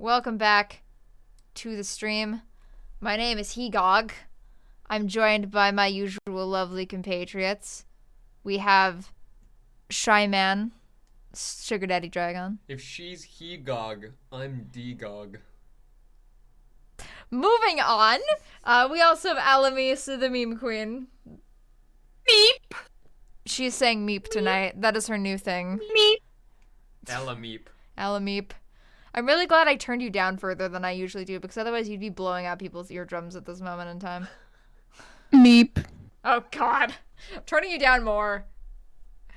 Welcome back to the stream. My name is Hegog. I'm joined by my usual lovely compatriots. We have Shyman, Sugar Daddy Dragon. If she's Hegog, I'm Degog. Moving on, we also have Alamis, the meme queen. Meep. She's saying meep tonight. That is her new thing. Meep. Alameep. Alameep. I'm really glad I turned you down further than I usually do, because otherwise you'd be blowing out people's eardrums at this moment in time. Meep. Oh god. I'm turning you down more.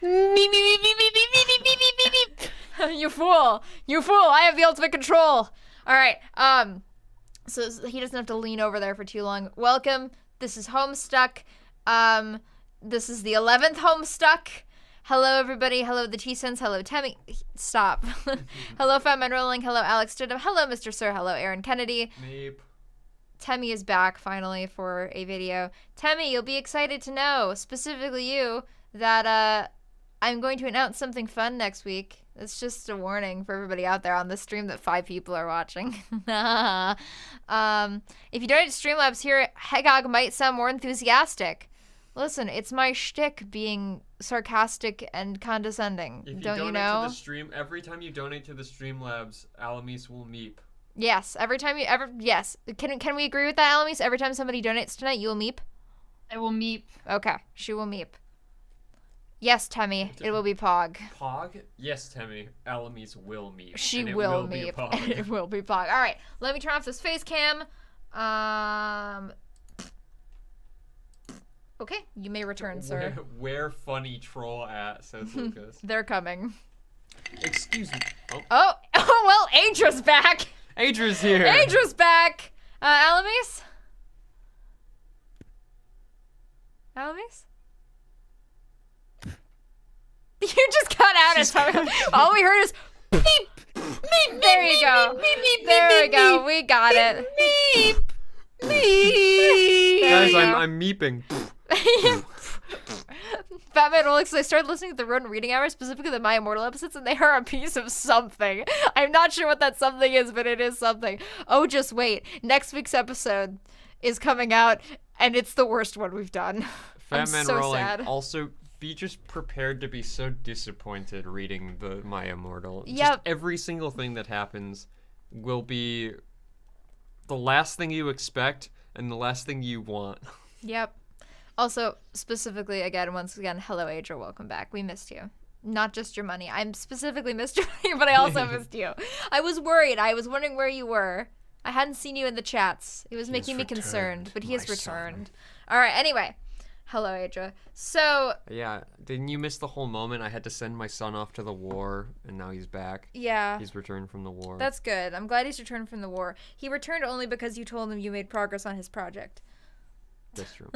Meep, meep, meep, meep, meep, meep, meep, meep, meep, meep. You fool. You fool. I have the ultimate control. Alright, so he doesn't have to lean over there for too long. Welcome. This is Homestuck. This is the 11th Homestuck. Hello, everybody. Hello, the T-Sense. Hello, Temmie. Stop. Hello, Fatman Rolling. Hello, Alex Stidham. Hello, Mr. Sir. Hello, Aaron Kennedy. Meep. Temmie is back, finally, for a video. Temmie, you'll be excited to know, specifically you, that I'm going to announce something fun next week. It's just a warning for everybody out there on this stream that 5 people are watching. If you donate to Streamlabs here, Hegog might sound more enthusiastic. Listen, it's my shtick being sarcastic and condescending. If you Don't donate you know? to the stream, every time you donate to the Streamlabs, Alamis will meep. Yes, every time you ever yes. Can we agree with that, Alamis? Every time somebody donates tonight, you will meep? I will meep. Okay, she will meep. Yes, Temmie, it will be Pog. Pog? Yes, Temmie. Alamis will meep. She and it will be meep. Pog. It will be Pog. All right, let me turn off this face cam. Okay, you may return, sir. Where funny troll at, says Lucas. They're coming. Excuse me. Oh, well, Adra's back. Adra's here. Adra's back. Alamis? Alamis? You just got out of time. All we heard is beep, beep. There you go. There we go. We got it. Meep. Meep. Guys, I'm meeping. Batman Rolex, I started listening to the Rodent Reading Hour, specifically the My Immortal episodes, and they are a piece of something. I'm not sure what that something is, but it is something. Oh, just wait. Next week's episode is coming out, and it's the worst one we've done. I'm Fatman so Rolling. sad. Also, be just prepared to be so disappointed reading the My Immortal. Yep. Just every single thing that happens will be the last thing you expect and the last thing you want. Yep. Also, specifically, once again, hello, Adra, welcome back. We missed you. Not just your money. I'm specifically missed your money, but I also missed you. I was worried. I was wondering where you were. I hadn't seen you in the chats. It was making me concerned, but he has returned. All right, anyway. Hello, Adra. So... Yeah, didn't you miss the whole moment? I had to send my son off to the war, and now he's back. Yeah. He's returned from the war. That's good. I'm glad he's returned from the war. He returned only because you told him you made progress on his project. That's true.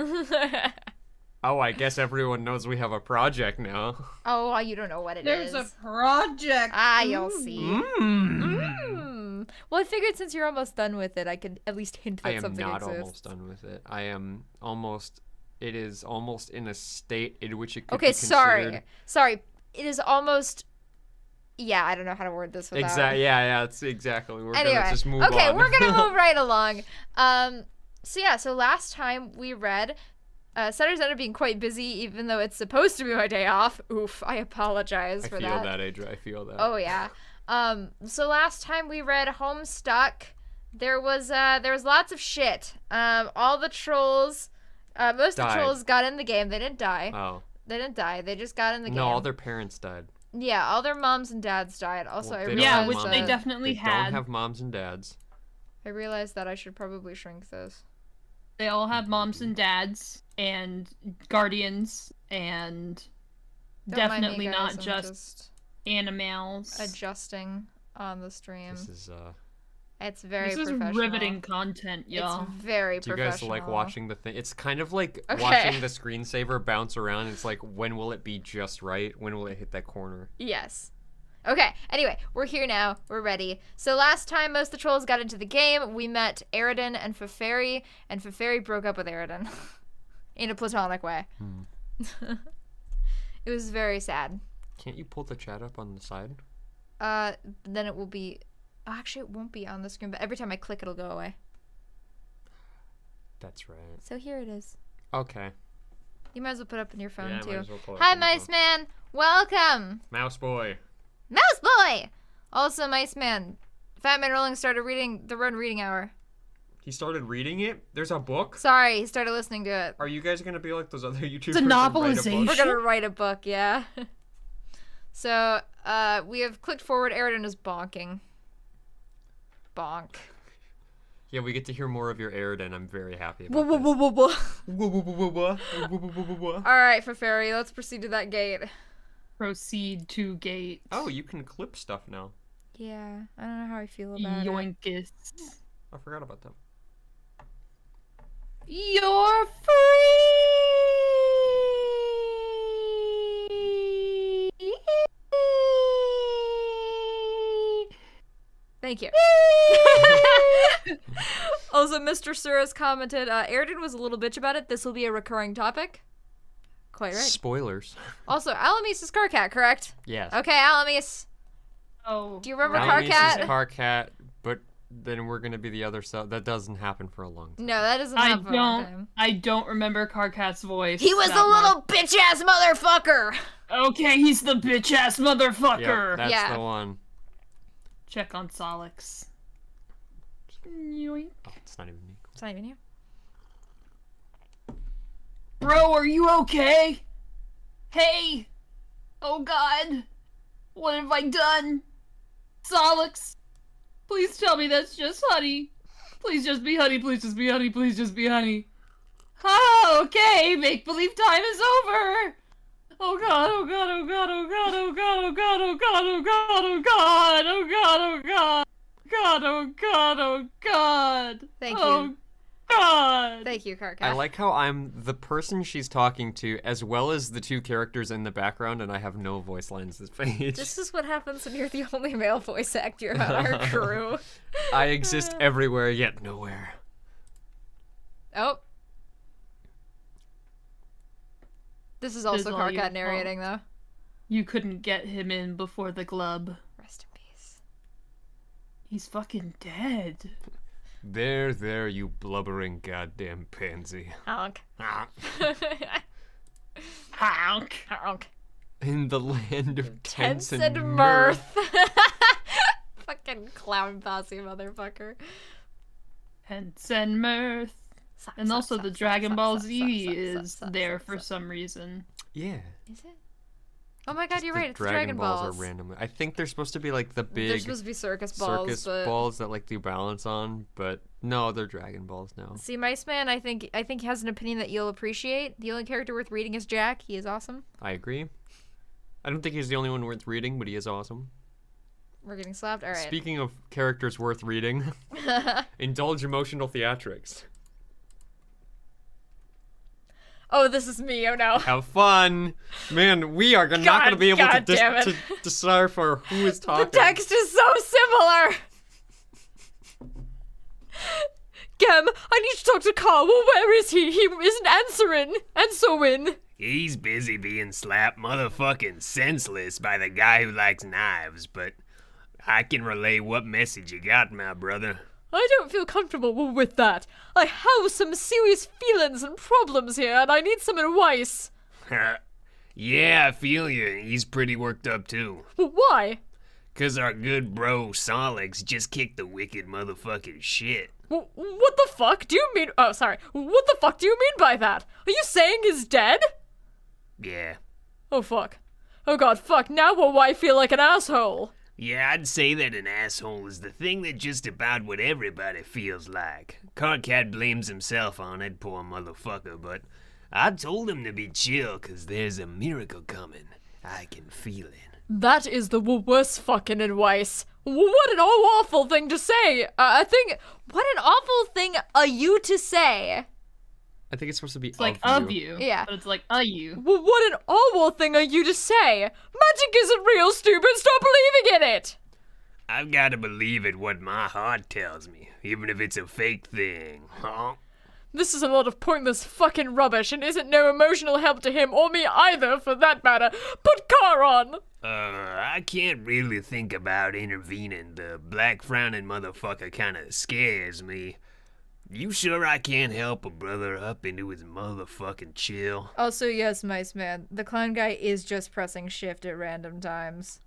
Oh, I guess everyone knows we have a project now. Oh, you don't know what it is. There's a project. Ah, you'll see. Mm. Well, I figured since you're almost done with it, I could at least hint that I am something not exists. almost done with it. I am almost... It is almost in a state in which it could Okay, be considered... sorry. It is almost... Yeah, I don't know how to word this without... Exactly. Yeah, it's exactly. We're Anyway, gonna just move on. okay, we're gonna move right along. So last time we read... Saturday's ended up being quite busy, even though it's supposed to be my day off. Oof, I apologize for that. I feel that, Adra. I feel that. Oh, yeah. So last time we read Homestuck, there was lots of shit. All the trolls... most of the Died. trolls got in the game. They didn't die. Oh. They didn't die. They just got in the game. No, all their parents died. Yeah, all their moms and dads died. Also, Well, I they don't realized have which moms. they that, definitely They had. don't have moms and dads. I realized that I should probably shrink this. They all have moms and dads and guardians and Don't mind me, definitely guys, not I'm just animals. adjusting on the stream. This is It's very This is professional. riveting content, y'all. It's very Do you professional. guys like watching the thing? It's kind of like Okay. watching the screensaver bounce around. It's like, when will it be just right? When will it hit that corner? Yes. Okay, anyway, we're here now. We're ready. So last time most of the trolls got into the game, we met Aridin and Feferi, and Feferi broke up with Aridin. In a platonic way. It was very sad. Can't you pull the chat up on the side? Then it will be Actually, it won't be on the screen, but every time I click, it'll go away. That's right. So here it is. Okay. You might as well put it up in your phone, Yeah, I too. might as well pull it Hi, up on the Mice phone. Man. Welcome. Mouse boy. Mouse Boy. Also, Mice Man. Fat Man Rolling started reading the Run Reading Hour. He started reading it? There's a book? Sorry, he started listening to it. Are you guys gonna be like those other YouTubers? a and write novelization. book? We're gonna write a book, yeah. So, we have clicked forward. Aridin is bonking. Bonk. Yeah, we get to hear more of your Aridin. I'm very happy Whoa, about whoa, whoa, whoa, whoa. this. Alright, Fairy, let's proceed to that gate. Proceed to gate. Oh, you can clip stuff now. Yeah, I don't know how I feel about it. Yoinkus. I forgot about that. You're free. Thank you. Also, Mr. Sir has commented, Aridin was a little bitch about it. This will be a recurring topic. Quite right. Spoilers. Also, Alamis is Carcat, correct? Yes. Okay, Alamis. Oh. Do you remember Alamis Carcat? is Carcat, but then we're gonna be the other side. That doesn't happen for a long time. No, that doesn't I happen for a long time. don't remember Carcat's voice. He was that the much. little bitch-ass motherfucker! Okay, he's the bitch ass motherfucker. Yep, that's Yeah. the one. Check on Solix. Yoink. Oh, it's not even me. It's not even you. Bro, are you okay? Hey! Oh god! What have I done? Solix! Please tell me that's just honey. Please just be honey, please just be honey, please just be honey. Oh, okay, make-believe time is over! Oh god, oh god, oh god, oh god, oh god, oh god, oh god, oh god, oh god, oh god, oh god, god, oh god, oh god. Thank Oh you. god. Thank you, Carcat. I like how I'm the person she's talking to, as well as the two characters in the background, and I have no voice lines this page. This is what happens when you're the only male voice actor on our crew. I exist everywhere, yet nowhere. Oh. This is also Dizzle, Carcat you- narrating, though. You couldn't get him in before the glub. Rest in peace. He's fucking dead. There, you blubbering goddamn pansy. Honk. Honk. Honk. In the land of Tense and mirth. Fucking clown posse motherfucker. Pence and mirth. And also the Dragon Ball Z is there for some reason. Yeah. Is it? Oh my god, you're The right. It's Dragon Balls. are randomly. I think they're supposed to be like the They're big supposed to be circus balls, circus but... balls that like do balance on, but no, they're Dragon Balls now. See, Mice Man, I think he has an opinion that you'll appreciate. The only character worth reading is Jack. He is awesome. I agree. I don't think he's the only one worth reading, but he is awesome. We're getting slapped. All right. Speaking of characters worth reading, indulge emotional theatrics. Oh, this is me. Oh no. Have fun, man. We are not going to be able God to, damn it. to decipher who is The talking. text is so similar. Gem, I need to talk to Carl. Well, where is he? He isn't answering. Answering. He's busy being slapped motherfucking senseless by the guy who likes knives, but I can relay what message you got, my brother. I don't feel comfortable with that. I have some serious feelings and problems here, and I need some advice. Yeah, I feel you. He's pretty worked up too. Why? 'Cause our good bro Solix just kicked the wicked motherfucking shit. What the fuck do you mean? Oh, sorry. What the fuck do you mean by that? Are you saying he's dead? Yeah. Oh, fuck. Oh, God, fuck. Now will I feel like an asshole? Yeah, I'd say that an asshole is the thing that just about what everybody feels like. Carcat blames himself on it, poor motherfucker, but I told him to be chill 'cause there's a miracle coming. I can feel it. That is the worst fucking advice. What an awful thing to say. What an awful thing are you to say? I think it's supposed to be It's like of you. Yeah. But it's like you. What an awful thing are you to say? Magic isn't real, stupid. Stop believing in it. I've got to believe it what my heart tells me, even if it's a fake thing, huh? This is a lot of pointless fucking rubbish and isn't no emotional help to him or me either, for that matter. Put Car on. I can't really think about intervening. The black frowning motherfucker kinda scares me. You sure I can't help a brother up into his motherfucking chill? Also, yes, Mice Man, the clown guy is just pressing shift at random times.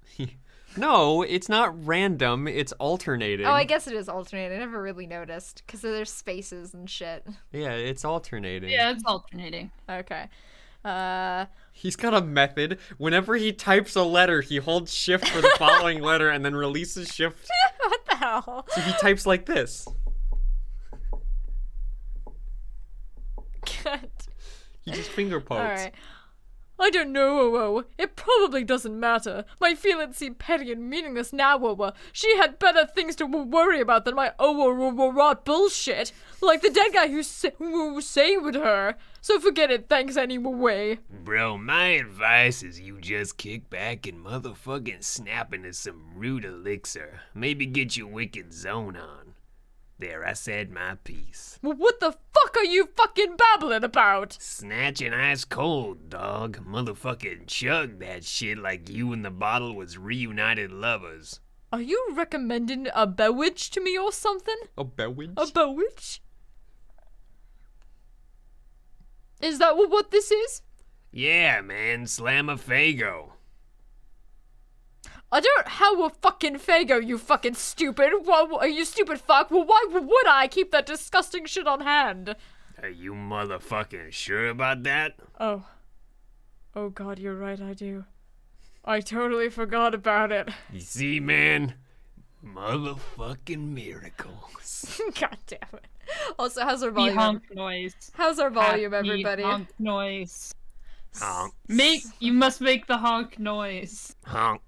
No, it's not random. It's alternating. Oh, I guess it is alternating. I never really noticed because there's spaces and shit. Yeah, it's alternating. Yeah, it's alternating. Okay. He's got a method. Whenever he types a letter, he holds shift for the following letter and then releases shift. What the hell? So he types like this. God. He just finger pokes. Alright. I don't know, It probably doesn't matter. My feelings seem petty and meaningless now, She had better things to worry about than my rot bullshit. Like the dead guy who saved her. So forget it, thanks anyway. Bro, my advice is you just kick back and motherfucking snap into some root elixir. Maybe get your wicked zone on. There, I said my piece. Well, what the fuck are you fucking babbling about? Snatching ice cold, dog. Motherfucking chug that shit like you and the bottle was reunited lovers. Are you recommending a bewitch to me or something? A bewitch? A bewitch? Is that what this is? Yeah, man, slam a fago. I don't have a fucking fago, you fucking stupid. Are you stupid fuck? Well, why would I keep that disgusting shit on hand? Are you motherfucking sure about that? Oh. Oh god, you're right, I do. I totally forgot about it. You see, man? Motherfucking miracles. God damn it. Also, how's our The volume? honk noise. How's our volume, Happy everybody? Honk noise. Honk. You must make the honk noise. Honk.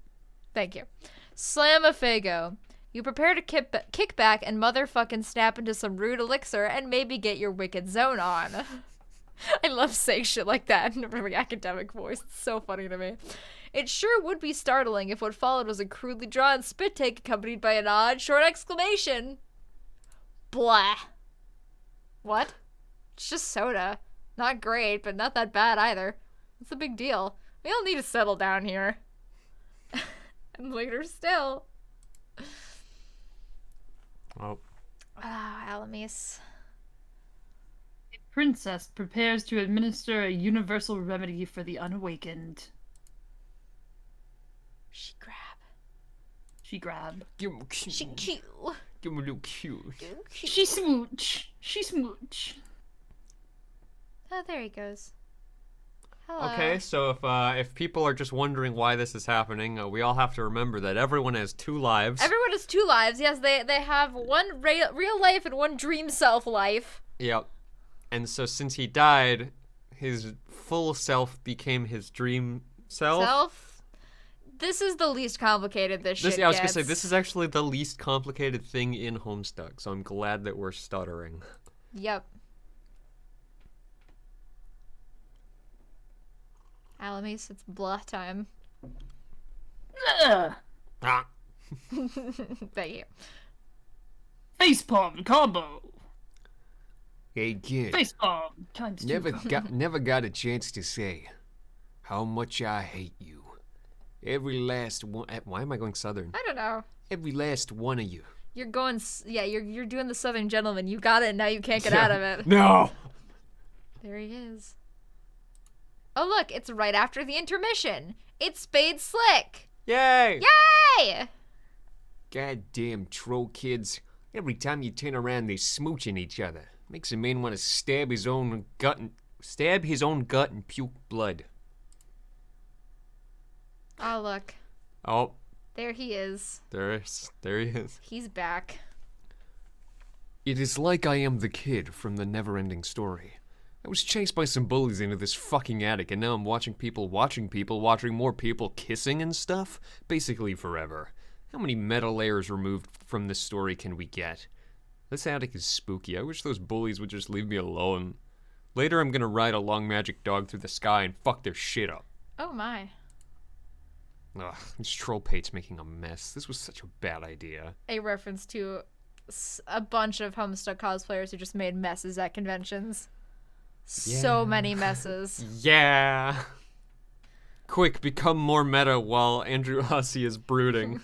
Thank you. Slamafago. You prepare to kick back and motherfucking snap into some rude elixir and maybe get your wicked zone on. I love saying shit like that in a really academic voice. It's so funny to me. It sure would be startling if what followed was a crudely drawn spit take accompanied by an odd short exclamation. Blah. What? It's just soda. Not great, but not that bad either. What's the big deal? We all need to settle down here. And later still. Oh. Ah, Alamis. A princess prepares to administer a universal remedy for the unawakened. She grab. She grab. Give him a She cue. cue. Give him a little cue. She smooch. She smooch. Oh, there he goes. Hello. Okay, so if people are just wondering why this is happening, we all have to remember that everyone has 2 lives. Everyone has 2 lives. Yes, they have one real life and one dream self life. Yep. And so since he died, his full self became his dream self. This is the least complicated this shit Yeah, I was gets. gonna say, this is actually the least complicated thing in Homestuck, so I'm glad that we're stuttering. Yep. Alamis, it's blah time. Ugh. Ah. Thank you. Facepalm combo. Hey, kid. Facepalm times 2. Never got a chance to say how much I hate you. Every last one. Why am I going southern? I don't know. Every last one of you. You're going, you're doing the Southern Gentleman. You got it, and now you can't get out of it. No! There he is. Oh, look, it's right after the intermission. It's Spade Slick. Yay! Yay! Goddamn troll kids. Every time you turn around, they're smooching each other. Makes a man want to stab his own gut and puke blood. Oh, look. Oh, There he is. there he is. He's back. It is like I am the kid from the never-ending story. I was chased by some bullies into this fucking attic, and now I'm watching more people kissing and stuff, basically forever. How many meta layers removed from this story can we get? This attic is spooky. I wish those bullies would just leave me alone. Later I'm gonna ride a long magic dog through the sky and fuck their shit up. Oh, my. Ugh, this troll pate's making a mess. This was such a bad idea. A reference to a bunch of Homestuck cosplayers who just made messes at conventions. So Yeah. many messes. Yeah. Quick, become more meta while Andrew Hussey is brooding.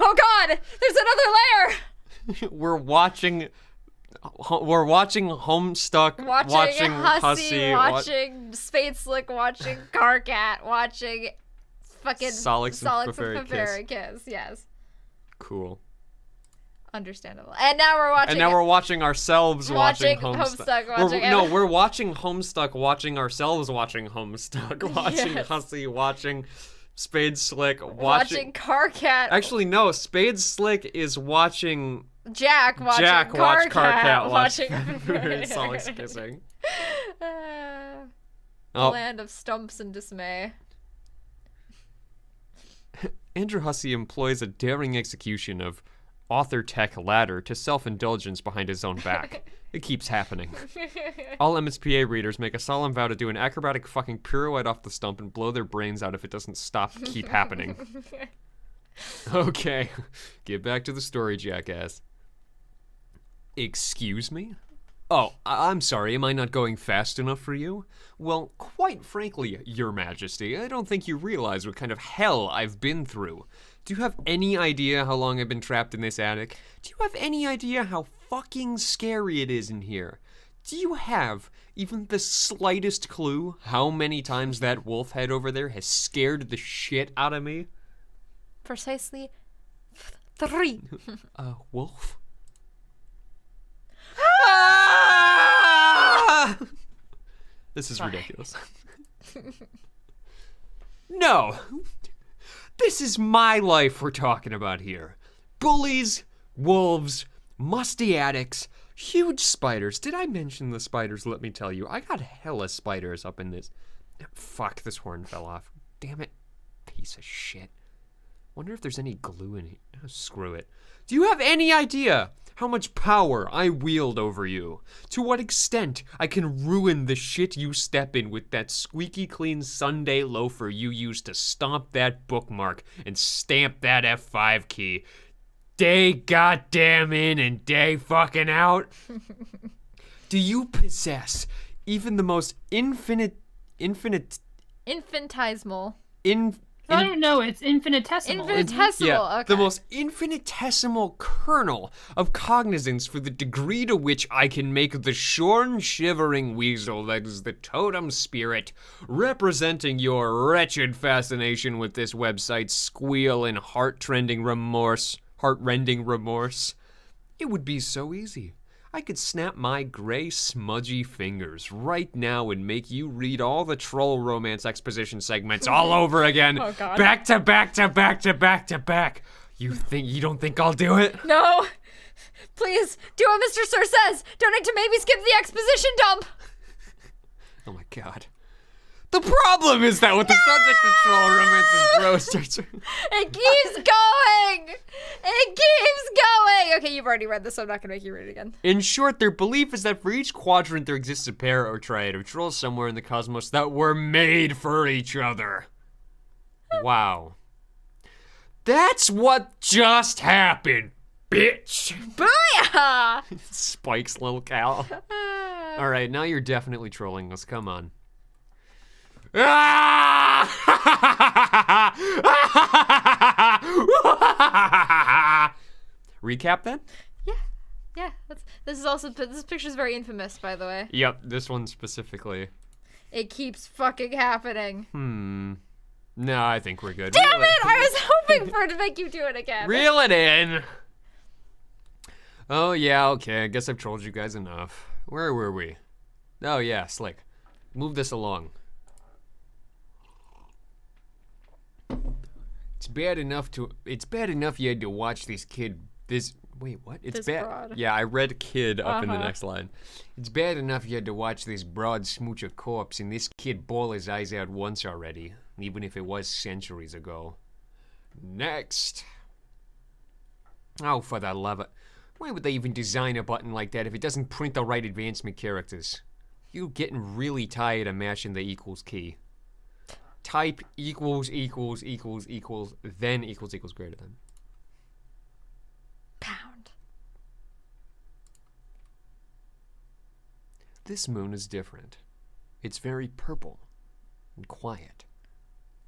Oh God! There's another layer. We're watching Homestuck, Watching Hussey, watching Spade Slick, watching Carcat, watching fucking Solix and Solix Feferi Kiss. Yes. Cool. Understandable. And now we're watching. And now we're watching ourselves watching Homestuck. We're watching Homestuck watching ourselves watching Homestuck, watching Yes. Hussey, watching Spade Slick, watching Carcat. Actually, no, Spade Slick is watching Jack watching Jack watch Carcat watching Solix kissing. The Oh, land of stumps and dismay. Andrew Hussey employs a daring execution of author tech ladder to self-indulgence behind his own back. It keeps happening. All MSPA readers make a solemn vow to do an acrobatic fucking pirouette off the stump and blow their brains out if it doesn't keep happening. Okay, get back to the story, jackass. Excuse me? Oh, I'm sorry, am I not going fast enough for you? Well, quite frankly, Your Majesty, I don't think you realize what kind of hell I've been through. Do you have any idea how long I've been trapped in this attic? Do you have any idea how fucking scary it is in here? Do you have even the slightest clue how many times that wolf head over there has scared the shit out of me? Precisely 3. Wolf? This is ridiculous. No! This is my life we're talking about here. Bullies, wolves, musty attics, huge spiders. Did I mention the spiders? Let me tell you. I got hella spiders up in this. Fuck, this horn fell off. Damn it. Piece of shit. Wonder if there's any glue in it. Oh, screw it. Do you have any idea how much power I wield over you? To what extent I can ruin the shit you step in with that squeaky clean Sunday loafer you used to stomp that bookmark and stamp that F5 key day goddamn in and day fucking out? Do you possess even the most Infinitesimal. I don't know, it's infinitesimal. Infinitesimal. Okay. The most infinitesimal kernel of cognizance for the degree to which I can make the shorn, shivering weasel that is the totem spirit representing your wretched fascination with this website's squeal and heart-rending remorse. It would be so easy. I could snap my gray, smudgy fingers right now and make you read all the troll romance exposition segments all over again. Oh, God. Back to back to back to back to back. You don't think I'll do it? No! Please, do what Mr. Sir says! Donate to maybe skip the exposition dump! Oh my God. The problem is that with the subject of troll romances, bro starts. It keeps going! It keeps going! Okay, you've already read this, so I'm not gonna make you read it again. In short, their belief is that for each quadrant there exists a pair or triad of trolls somewhere in the cosmos that were made for each other. Wow. That's what just happened, bitch! Booyah! Spike's little cow. Alright, now you're definitely trolling us, come on. Recap then? Yeah, this picture's very infamous, by the way. Yep, this one specifically. It keeps fucking happening. No, I think we're good. Damn it! I was hoping for it to make you do it again. Reel it in. Oh, yeah, okay. I guess I've trolled you guys enough. Where were we? Oh, yeah, Slick. Move this along. It's bad enough you had to watch wait, what? It's This bad. broad. Yeah, I read kid up in the next line. It's bad enough you had to watch this broad smooch a corpse and this kid bawl his eyes out once already, even if it was centuries ago. Next. Oh, for the love of... Why would they even design a button like that if it doesn't print the right advancement characters? You're getting really tired of mashing the equals key. Type equals, then equals greater than. Pound. This moon is different. It's very purple and quiet.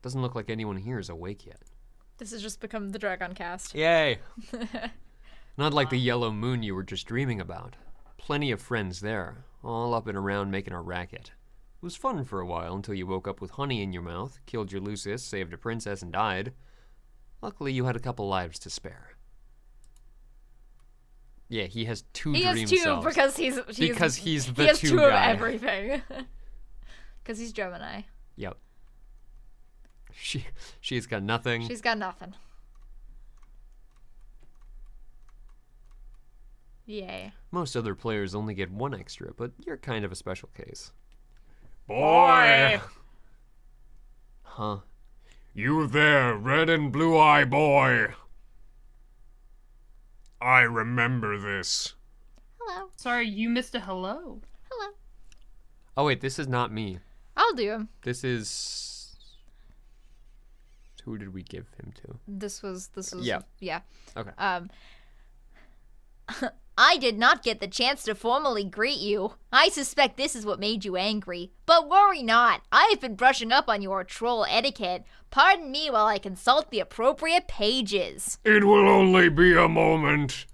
Doesn't look like anyone here is awake yet. This has just become the Dragon Cast. Yay! Not like the yellow moon you were just dreaming about. Plenty of friends there, all up and around making a racket. It was fun for a while until you woke up with honey in your mouth, killed your Lucius, saved a princess, and died. Luckily, you had a couple lives to spare. Yeah, he has two He dream has two selves. because he's the he has two two guy. of everything. Because he's Gemini. Yep. She's got nothing. She's got nothing. Yay. Most other players only get one extra, but you're kind of a special case. Boy! Huh? You there, red and blue eye boy. I remember this. Hello. Sorry, you missed a hello. Hello. Oh wait, this is not me. I'll do him. This is... Who did we give him to? This was Yeah. yeah. Okay. I did not get the chance to formally greet you. I suspect this is what made you angry. But worry not. I have been brushing up on your troll etiquette. Pardon me while I consult the appropriate pages. It will only be a moment.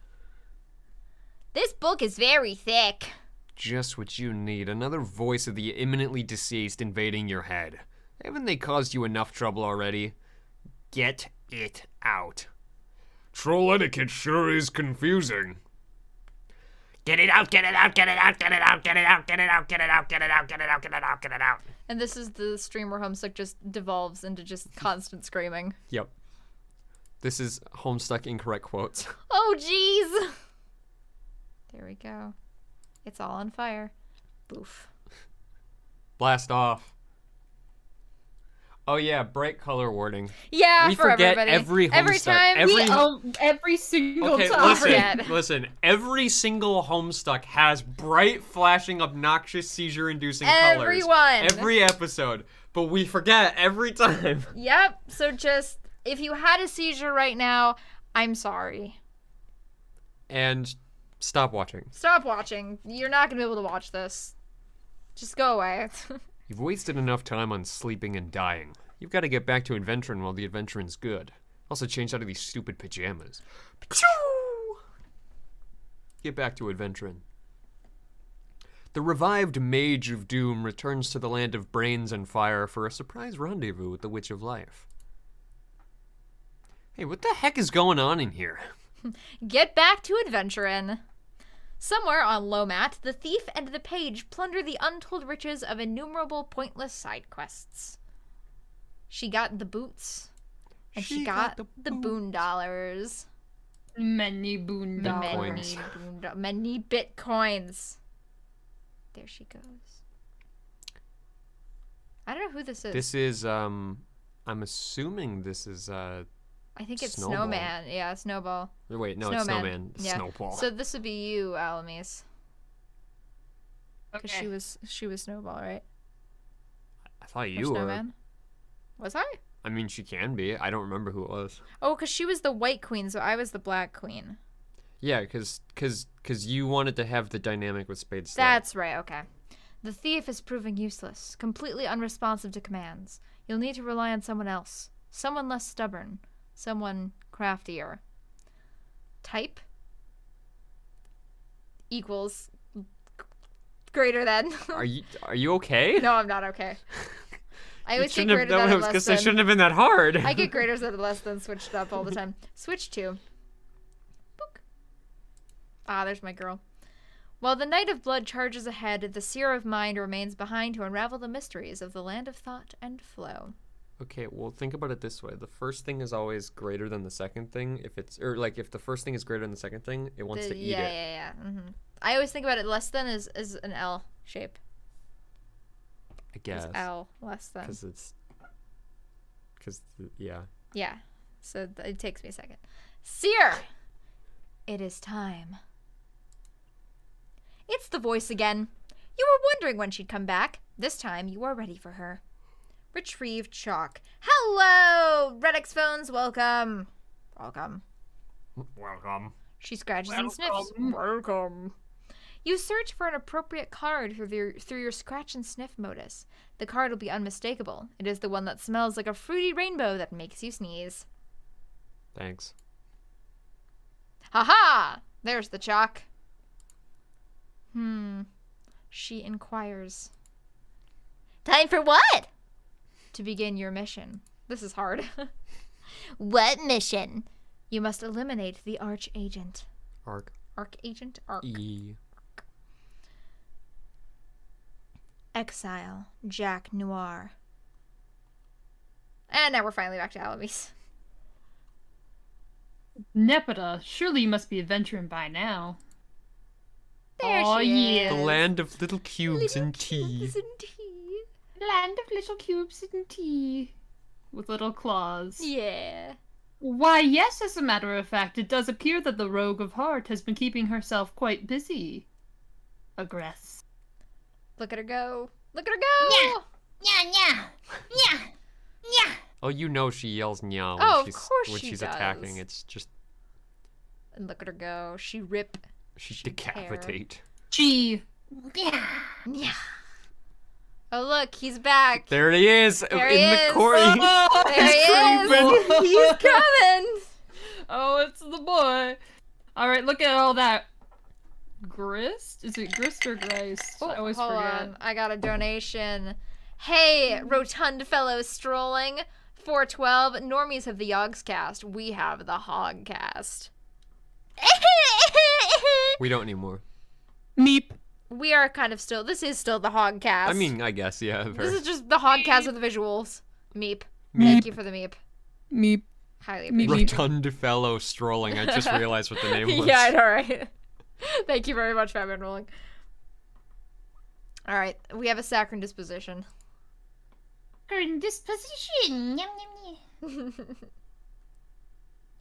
This book is very thick. Just what you need. Another voice of the imminently deceased invading your head. Haven't they caused you enough trouble already? Get it out. Troll etiquette sure is confusing. Get it out, get it out, get it out, get it out, get it out, get it out, get it out, get it out, get it out, get it out, get it out. And this is the stream where Homestuck just devolves into just constant screaming. Yep. This is Homestuck incorrect quotes. Oh, jeez. There we go. It's all on fire. Boof. Blast off. Oh yeah, bright color warning. Yeah, We for forget everybody. every time Homestuck, Every single Okay, time. forget. listen. Every single Homestuck has bright, flashing, obnoxious, seizure-inducing colors. Everyone. Every episode. But we forget every time. Yep. So just if you had a seizure right now, I'm sorry. And stop watching. Stop watching. You're not gonna be able to watch this. Just go away. You've wasted enough time on sleeping and dying. You've got to get back to adventuring while the adventuring's good. Also change out of these stupid pajamas. Get back to adventuring. The revived Mage of Doom returns to the land of brains and fire for a surprise rendezvous with the Witch of Life. Hey, what the heck is going on in here? Get back to adventuring. Somewhere on Lomat, the thief and the page plunder the untold riches of innumerable pointless side quests. She got the boots, and she got the boon dollars. Many boon dollars. Many bitcoins. There she goes. I don't know who this is. This is, I'm assuming this is, I think it's Snowball. Snowman. Yeah, Snowball. wait, no, it's Snowman. Yeah. Snowball. So this would be you, Alamise. Because Okay. she was Snowball, right? I thought Or you were. Snowman. Was I? I mean, she can be. I don't remember who it was. Oh, because she was the white queen, so I was the black queen. Yeah, because you wanted to have the dynamic with Spade Slate. That's right, okay. The thief is proving useless, completely unresponsive to commands. You'll need to rely on someone else. Someone less stubborn. Someone craftier. Type equals greater than. Are you okay? No, I'm not okay. I always get Shouldn't have- greater than I and was less gonna say, than. shouldn't have been that hard. I get greater than and less than switched up all the time. Switch to. Book. Ah, there's my girl. While the Knight of Blood charges ahead, the Seer of Mind remains behind to unravel the mysteries of the land of thought and flow. Okay, well, think about it this way. The first thing is always greater than the second thing. If the first thing is greater than the second thing, it wants to eat yeah, it. Yeah. I always think about it less than is an L shape. I guess. It's L less than. Yeah. Yeah. So it takes me a second. Seer! It is time. It's the voice again. You were wondering when she'd come back. This time you are ready for her. Retrieved chalk. Hello, Redx phones. Welcome. Welcome. She scratches and sniffs. Welcome. You search for an appropriate card through your scratch and sniff modus. The card will be unmistakable. It is the one that smells like a fruity rainbow that makes you sneeze. Thanks. Ha! There's the chalk. She inquires. Time for what? To begin your mission. This is hard. What mission? You must eliminate the Archagent. Archagent? Arc. E. Exile. Jack Noir. And now we're finally back to Alamis. Nepeta, surely you must be adventuring by now. There Aw, she yeah. is. The land of little cubes and tea. Cubes and tea. Land of little cubes and tea. With little claws. Yeah. Why, yes, as a matter of fact, it does appear that the Rogue of Heart has been keeping herself quite busy. Aggress. Look at her go. Look at her go! Oh, you know she yells "nya" when Oh, of she's course when she she's does. attacking. It's just And look at her go. She rip. she She decapitate. Gee. Yeah. Oh, look, he's back. There he is There he in is. the corner. There he is. He's coming. Oh, it's the boy. Alright, look at all that. Grist? Is it grist or grist? I always Hold forget. on. I got a donation. Hey, rotund fellows strolling. 412. Normies have the Yogscast. We have the Hogcast. We don't anymore. Meep. We are kind of still. This is still the Hogcast. I mean, I guess yeah. this is just the Hogcast with the visuals. Meep. Thank you for the meep. Meep. Highly Meep. appreciate Rotund fellow strolling. I just realized what the name was. Yeah, I know, right? Thank you very much, Batman Rolling. All right, we have a saccharine disposition. Current disposition. Yum, yum, yum.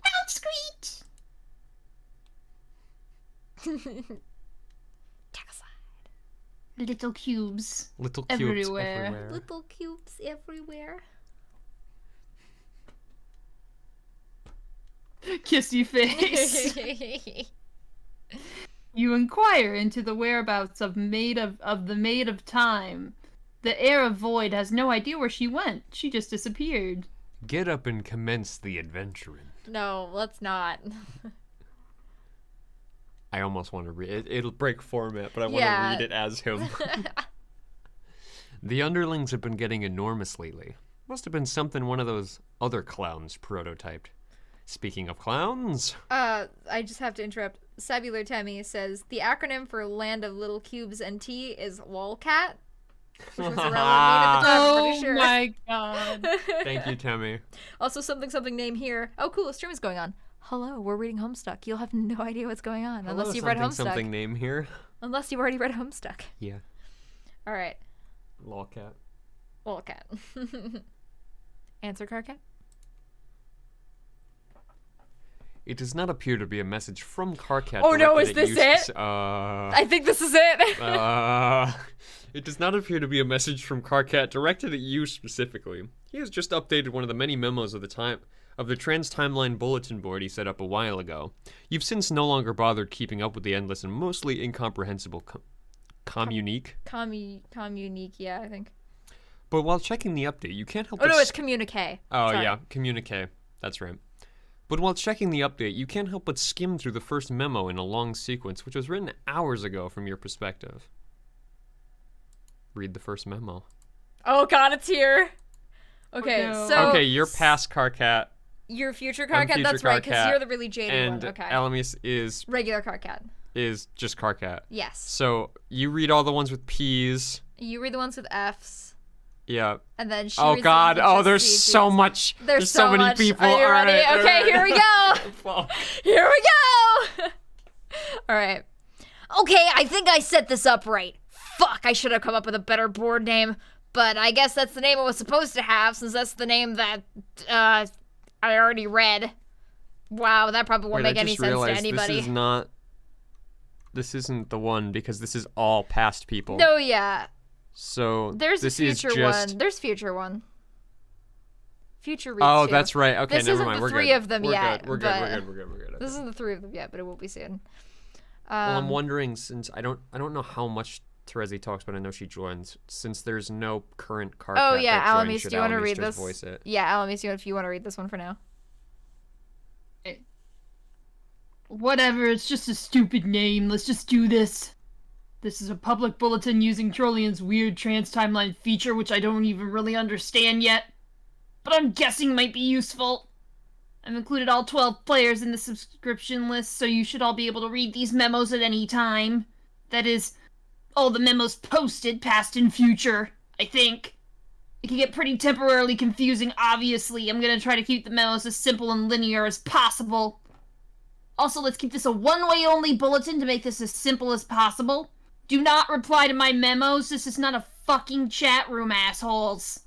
Pound screech. Little cubes. Little cubes Everywhere. everywhere. Little cubes everywhere. Kissy face. You inquire into the whereabouts of the Maid of Time. The heir of Void has no idea where she went. She just disappeared. Get up and commence the adventuring. No, let's not. I almost want to read it. It'll break format, but I want Yeah. to read it as him. The underlings have been getting enormous lately. Must have been something one of those other clowns prototyped. Speaking of clowns, I just have to interrupt. Sabular Temmie says the acronym for Land of Little Cubes and Tea is LOLCAT, which was a relevant at the time, I'm pretty sure. my god. thank you, Temmie. Also, something name here. Oh, cool, a stream is going on. Hello, we're reading Homestuck. You'll have no idea what's going on unless Hello, you've read Homestuck. something name here. Unless you've already read Homestuck. Yeah. All right, Lolcat. LOLCAT. Answer, Carcat. It does not appear to be a message from Carcat. Oh, no, directed is at this you it? I I think this is it. It does not appear to be a message from Carcat directed at you specifically. He has just updated one of the many memos of the Trans Timeline bulletin board he set up a while ago. You've since no longer bothered keeping up with the endless and mostly incomprehensible communique. Communique, yeah, I think. But while checking the update, you can't help Oh, but no, it's communique. Oh, Sorry. yeah, communique. That's right. But while checking the update, you can't help but skim through the first memo in a long sequence, which was written hours ago from your perspective. Read the first memo. Oh, God, it's here. Okay, no. so... Okay, you're past Carcat, Your future I'm Carcat? That's future right, because Carcat, you're the really jaded and one. Okay. Alamis is Regular Carcat. just Carcat. Yes. So you read all the ones with P's. You read the ones with F's. Yeah. And then she Oh reads the God! ones with Oh, just there's C's. so much. There's so many much. people. Are you All ready? right, Okay, here we go. Well, Here we go! Alright. Okay, I think I set this up right. Fuck, I should have come up with a better board name. But I guess that's the name it was supposed to have, since that's the name that, I already read. Wow, that probably won't Wait, make I any just sense to realized anybody. This is not. This isn't the one because this is all past people. No, yeah. So There's this a is future just... one. There's future one. Future reads Oh, too. that's right. Okay, This never isn't mind. the We're three good. of them We're yet, Good. We're but- good. We're good. This isn't the three of them yet, but it will be soon. Well, I'm wondering, since I don't know how much Terezi talks, but I know she joins. Since there's no current card. Oh yeah, that joins, Alamis, should do you want to Alamis read just this? Voice it? Yeah, Alamis, if you want to read this one for now. Whatever, it's just a stupid name. Let's just do this. This is a public bulletin using Trollian's weird trans-timeline feature, which I don't even really understand yet. But I'm guessing might be useful. I've included all 12 players in the subscription list, so you should all be able to read these memos at any time. That is, all the memos posted, past and future, I think. It can get pretty temporarily confusing, obviously. I'm gonna try to keep the memos as simple and linear as possible. Also, let's keep this a one-way only bulletin to make this as simple as possible. Do not reply to my memos. This is not a fucking chat room, assholes.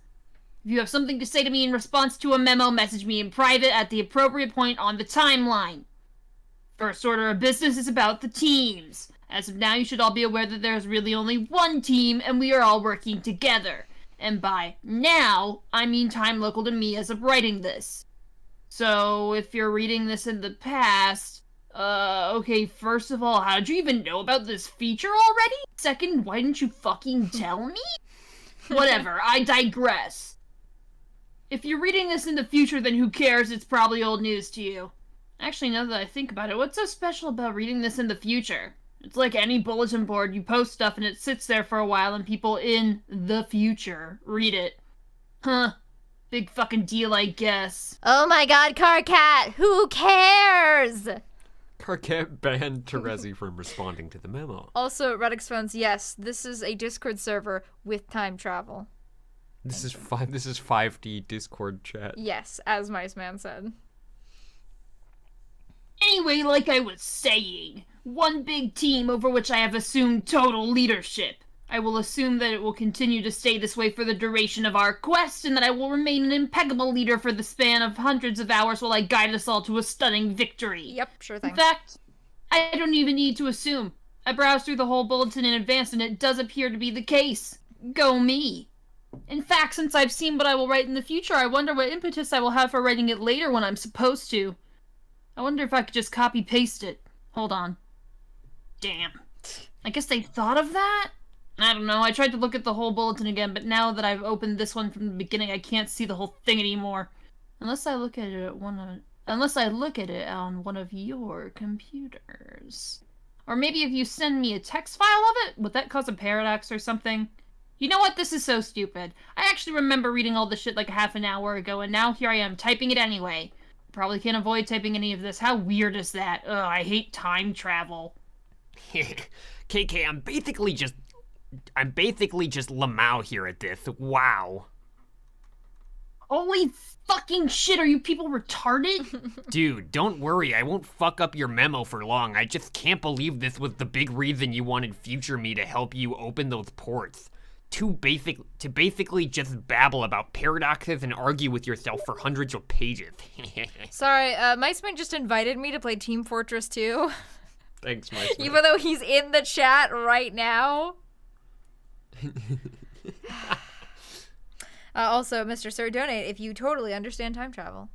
If you have something to say to me in response to a memo, message me in private at the appropriate point on the timeline. First order of business is about the teams. As of now, you should all be aware that there's really only one team, and we are all working together. And by now, I mean time local to me as of writing this. So, if you're reading this in the past, okay, first of all, how did you even know about this feature already? Second, why didn't you fucking tell me? Whatever, I digress. If you're reading this in the future, then who cares? It's probably old news to you. Actually, now that I think about it, what's so special about reading this in the future? It's like any bulletin board. You post stuff and it sits there for a while and people in the future read it. Huh. Big fucking deal, I guess. Oh my god, Carcat! Who cares? Carcat banned Terezi from responding to the memo. Also, Redix Phones, yes, this is a Discord server with time travel. This is 5D Discord chat. Yes, as Mice Man said. Anyway, like I was saying, one big team over which I have assumed total leadership. I will assume that it will continue to stay this way for the duration of our quest, and that I will remain an impeccable leader for the span of hundreds of hours while I guide us all to a stunning victory. Yep, sure thing. In fact, I don't even need to assume. I browsed through the whole bulletin in advance, and it does appear to be the case. Go me. In fact, since I've seen what I will write in the future, I wonder what impetus I will have for writing it later when I'm supposed to. I wonder if I could just copy-paste it. Hold on. Damn. I guess they thought of that? I don't know, I tried to look at the whole bulletin again, but now that I've opened this one from the beginning, I can't see the whole thing anymore. Unless I look at it on one of your computers. Or maybe if you send me a text file of it, would that cause a paradox or something? You know what? This is so stupid. I actually remember reading all this shit like half an hour ago, and now here I am typing it anyway. Probably can't avoid typing any of this. How weird is that? Ugh, I hate time travel. KK, I'm basically just Lamau here at this. Wow. Holy fucking shit, are you people retarded? Dude, don't worry, I won't fuck up your memo for long. I just can't believe this was the big reason you wanted future me to help you open those ports. To basically just babble about paradoxes and argue with yourself for hundreds of pages. Sorry, Miceman just invited me to play Team Fortress 2. Thanks, Mike. Even though he's in the chat right now. Also, Mr. Sir, donate if you totally understand time travel.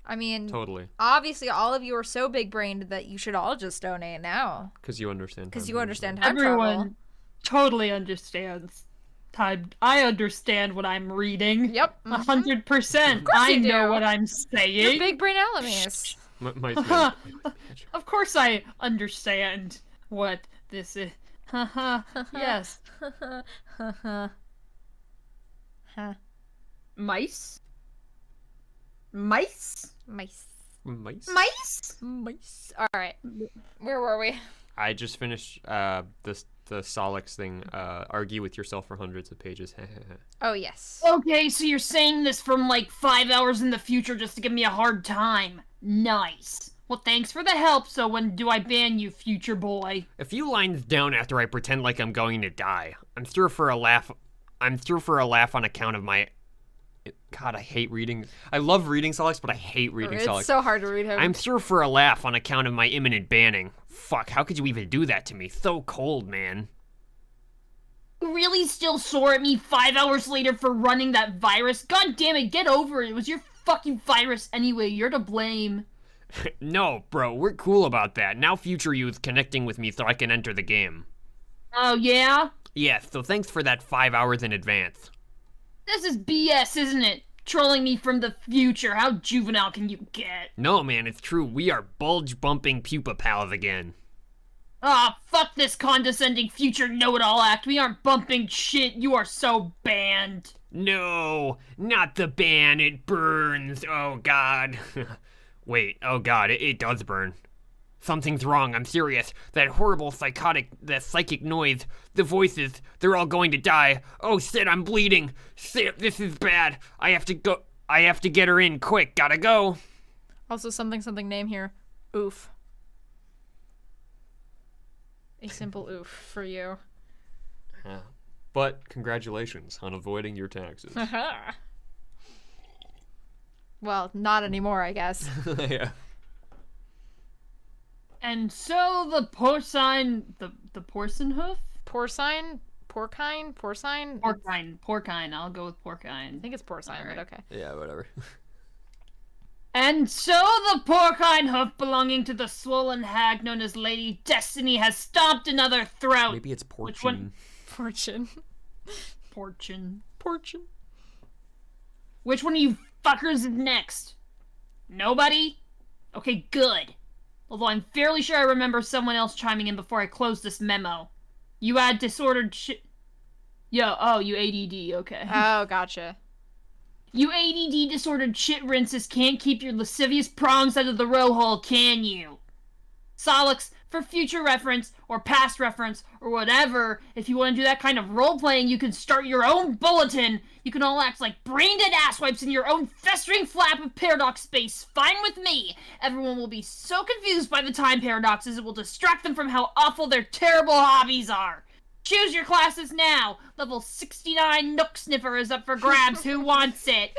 I mean, Totally. Obviously, all of you are so big-brained that you should all just donate now. Because you understand. Because you understand time travel. Everyone totally understands time. I understand what I'm reading. Yep. 100%. course I you know do. what I'm You're saying. big brain Alamis. Of course I understand what this is. Haha. Yes. Mice? Mice? Mice. Mice. Mice? Mice. All right. Where were we? I just finished the Solix thing. Argue with yourself for hundreds of pages. Oh, yes. Okay, so you're saying this from like 5 hours in the future just to give me a hard time. Nice. Well, thanks for the help, so when do I ban you, future boy? A few lines down after I pretend like I'm going to die. I'm through for a laugh on account of my... God, I hate reading. I love reading Solix, but I hate reading Solix. It's so hard to read him. I'm through for a laugh on account of my imminent banning. Fuck, how could you even do that to me? So cold, man. You really still sore at me 5 hours later for running that virus? God damn it, get over it. It was your fucking virus anyway. You're to blame. No, bro, we're cool about that. Now future youth connecting with me so I can enter the game. Oh, yeah? Yeah, so thanks for that 5 hours in advance. This is BS, isn't it? Trolling me from the future. How juvenile can you get? No, man, it's true. We are bulge-bumping pupa pals again. Ah, fuck this condescending future know-it-all act. We aren't bumping shit. You are so banned. No, not the ban. It burns. Oh, God. Wait, oh, God, it does burn. Something's wrong, I'm serious. That horrible psychic noise, the voices, they're all going to die. Oh shit, I'm bleeding. Shit, this is bad. I have to get her in quick, gotta go. Also, something name here. Oof. A simple oof for you. But congratulations on avoiding your taxes. Well, not anymore, I guess. Yeah. And so the porcine... The porcine hoof? Porcine? Porcine? Porcine? Porcine. I'll go with porcine. I think it's porcine, but okay. Yeah, whatever. And so the porcine hoof belonging to the swollen hag known as Lady Destiny has stomped another throat. Maybe it's Which one? porcine. Fortune. Porcine. Which one of you fuckers is next? Nobody? Okay, good. Although I'm fairly sure I remember someone else chiming in before I closed this memo. You had disordered shit. Yo, oh, you ADD, okay. Oh, gotcha. You ADD disordered shit rinses can't keep your lascivious prongs out of the row hole, can you? Solix, for future reference, or past reference, or whatever, if you want to do that kind of role-playing, you can start your own bulletin. You can all act like brain-dead asswipes in your own festering flap of paradox space. Fine with me. Everyone will be so confused by the time paradoxes, it will distract them from how awful their terrible hobbies are. Choose your classes now. Level 69 Nook Sniffer is up for grabs. Who wants it?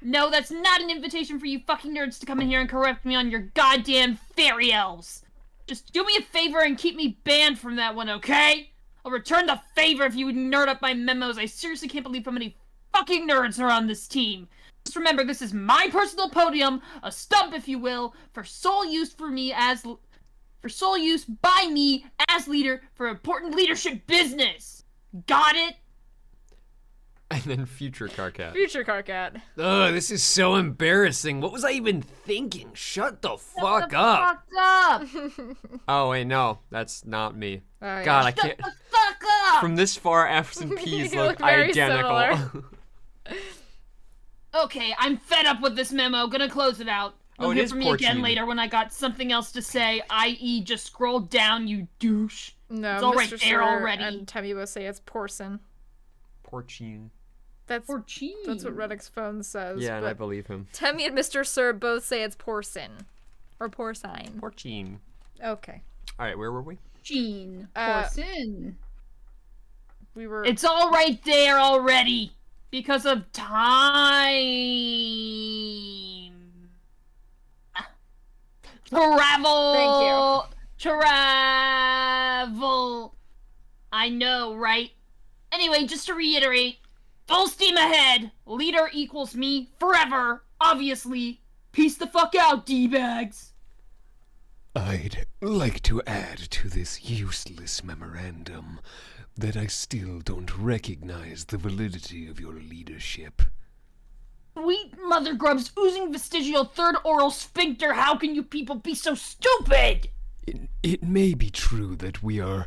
No, that's not an invitation for you fucking nerds to come in here and correct me on your goddamn fairy elves. Just do me a favor and keep me banned from that one, okay? I'll return the favor if you would nerd up my memos. I seriously can't believe how many fucking nerds are on this team. Just remember, this is my personal podium, a stump if you will, for sole use by me as leader for important leadership business. Got it? And then future Carcat. Future Carcat. Ugh, this is so embarrassing. What was I even thinking? Shut the fuck up. Fuck up. Oh, wait, no. That's not me. Oh, yeah. God, I can't. Fuck up. From this far, F's and P's You look look very identical. Okay, I'm fed up with this memo. Gonna close it out. You'll Oh, it hear is from me again porcine. later when I got something else to say, i.e. just scroll down, you douche. No, It's all right Mr. there Sir already. and Temmie will say it's porcine. Porcine. That's Or cheese. that's what Reddick's phone says. Yeah, and I but believe him. Temmie and Mr. Sir both say it's porcine. Or porcine. Porcine. Okay. All right, where were we? Gene. Uh, Porcine. We were It's all right there already. Because of time. Travel. Thank you. Travel. I know, right? Anyway, just to reiterate, full steam ahead. Leader equals me forever. Obviously. Peace the fuck out, D-bags. I'd like to add to this useless memorandum that I still don't recognize the validity of your leadership. Sweet mother grubs oozing vestigial third oral sphincter. How can you people be so stupid? It may be true that we are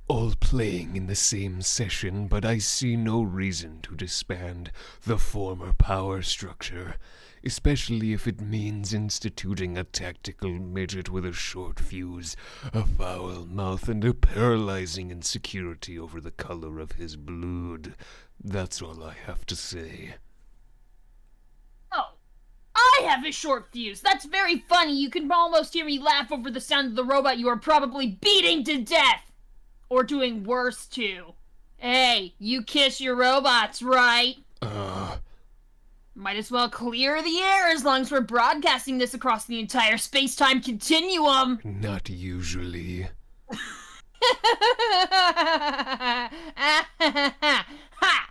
all playing in the same session, but I see no reason to disband the former power structure, especially if it means instituting a tactical midget with a short fuse, a foul mouth, and a paralyzing insecurity over the color of his blood. That's all I have to say. Oh, I have a short fuse. That's very funny. You can almost hear me laugh over the sound of the robot you are probably beating to death. Or doing worse, too. Hey, you kiss your robots, right? Might as well clear the air as long as we're broadcasting this across the entire space-time continuum. Not usually. Ha!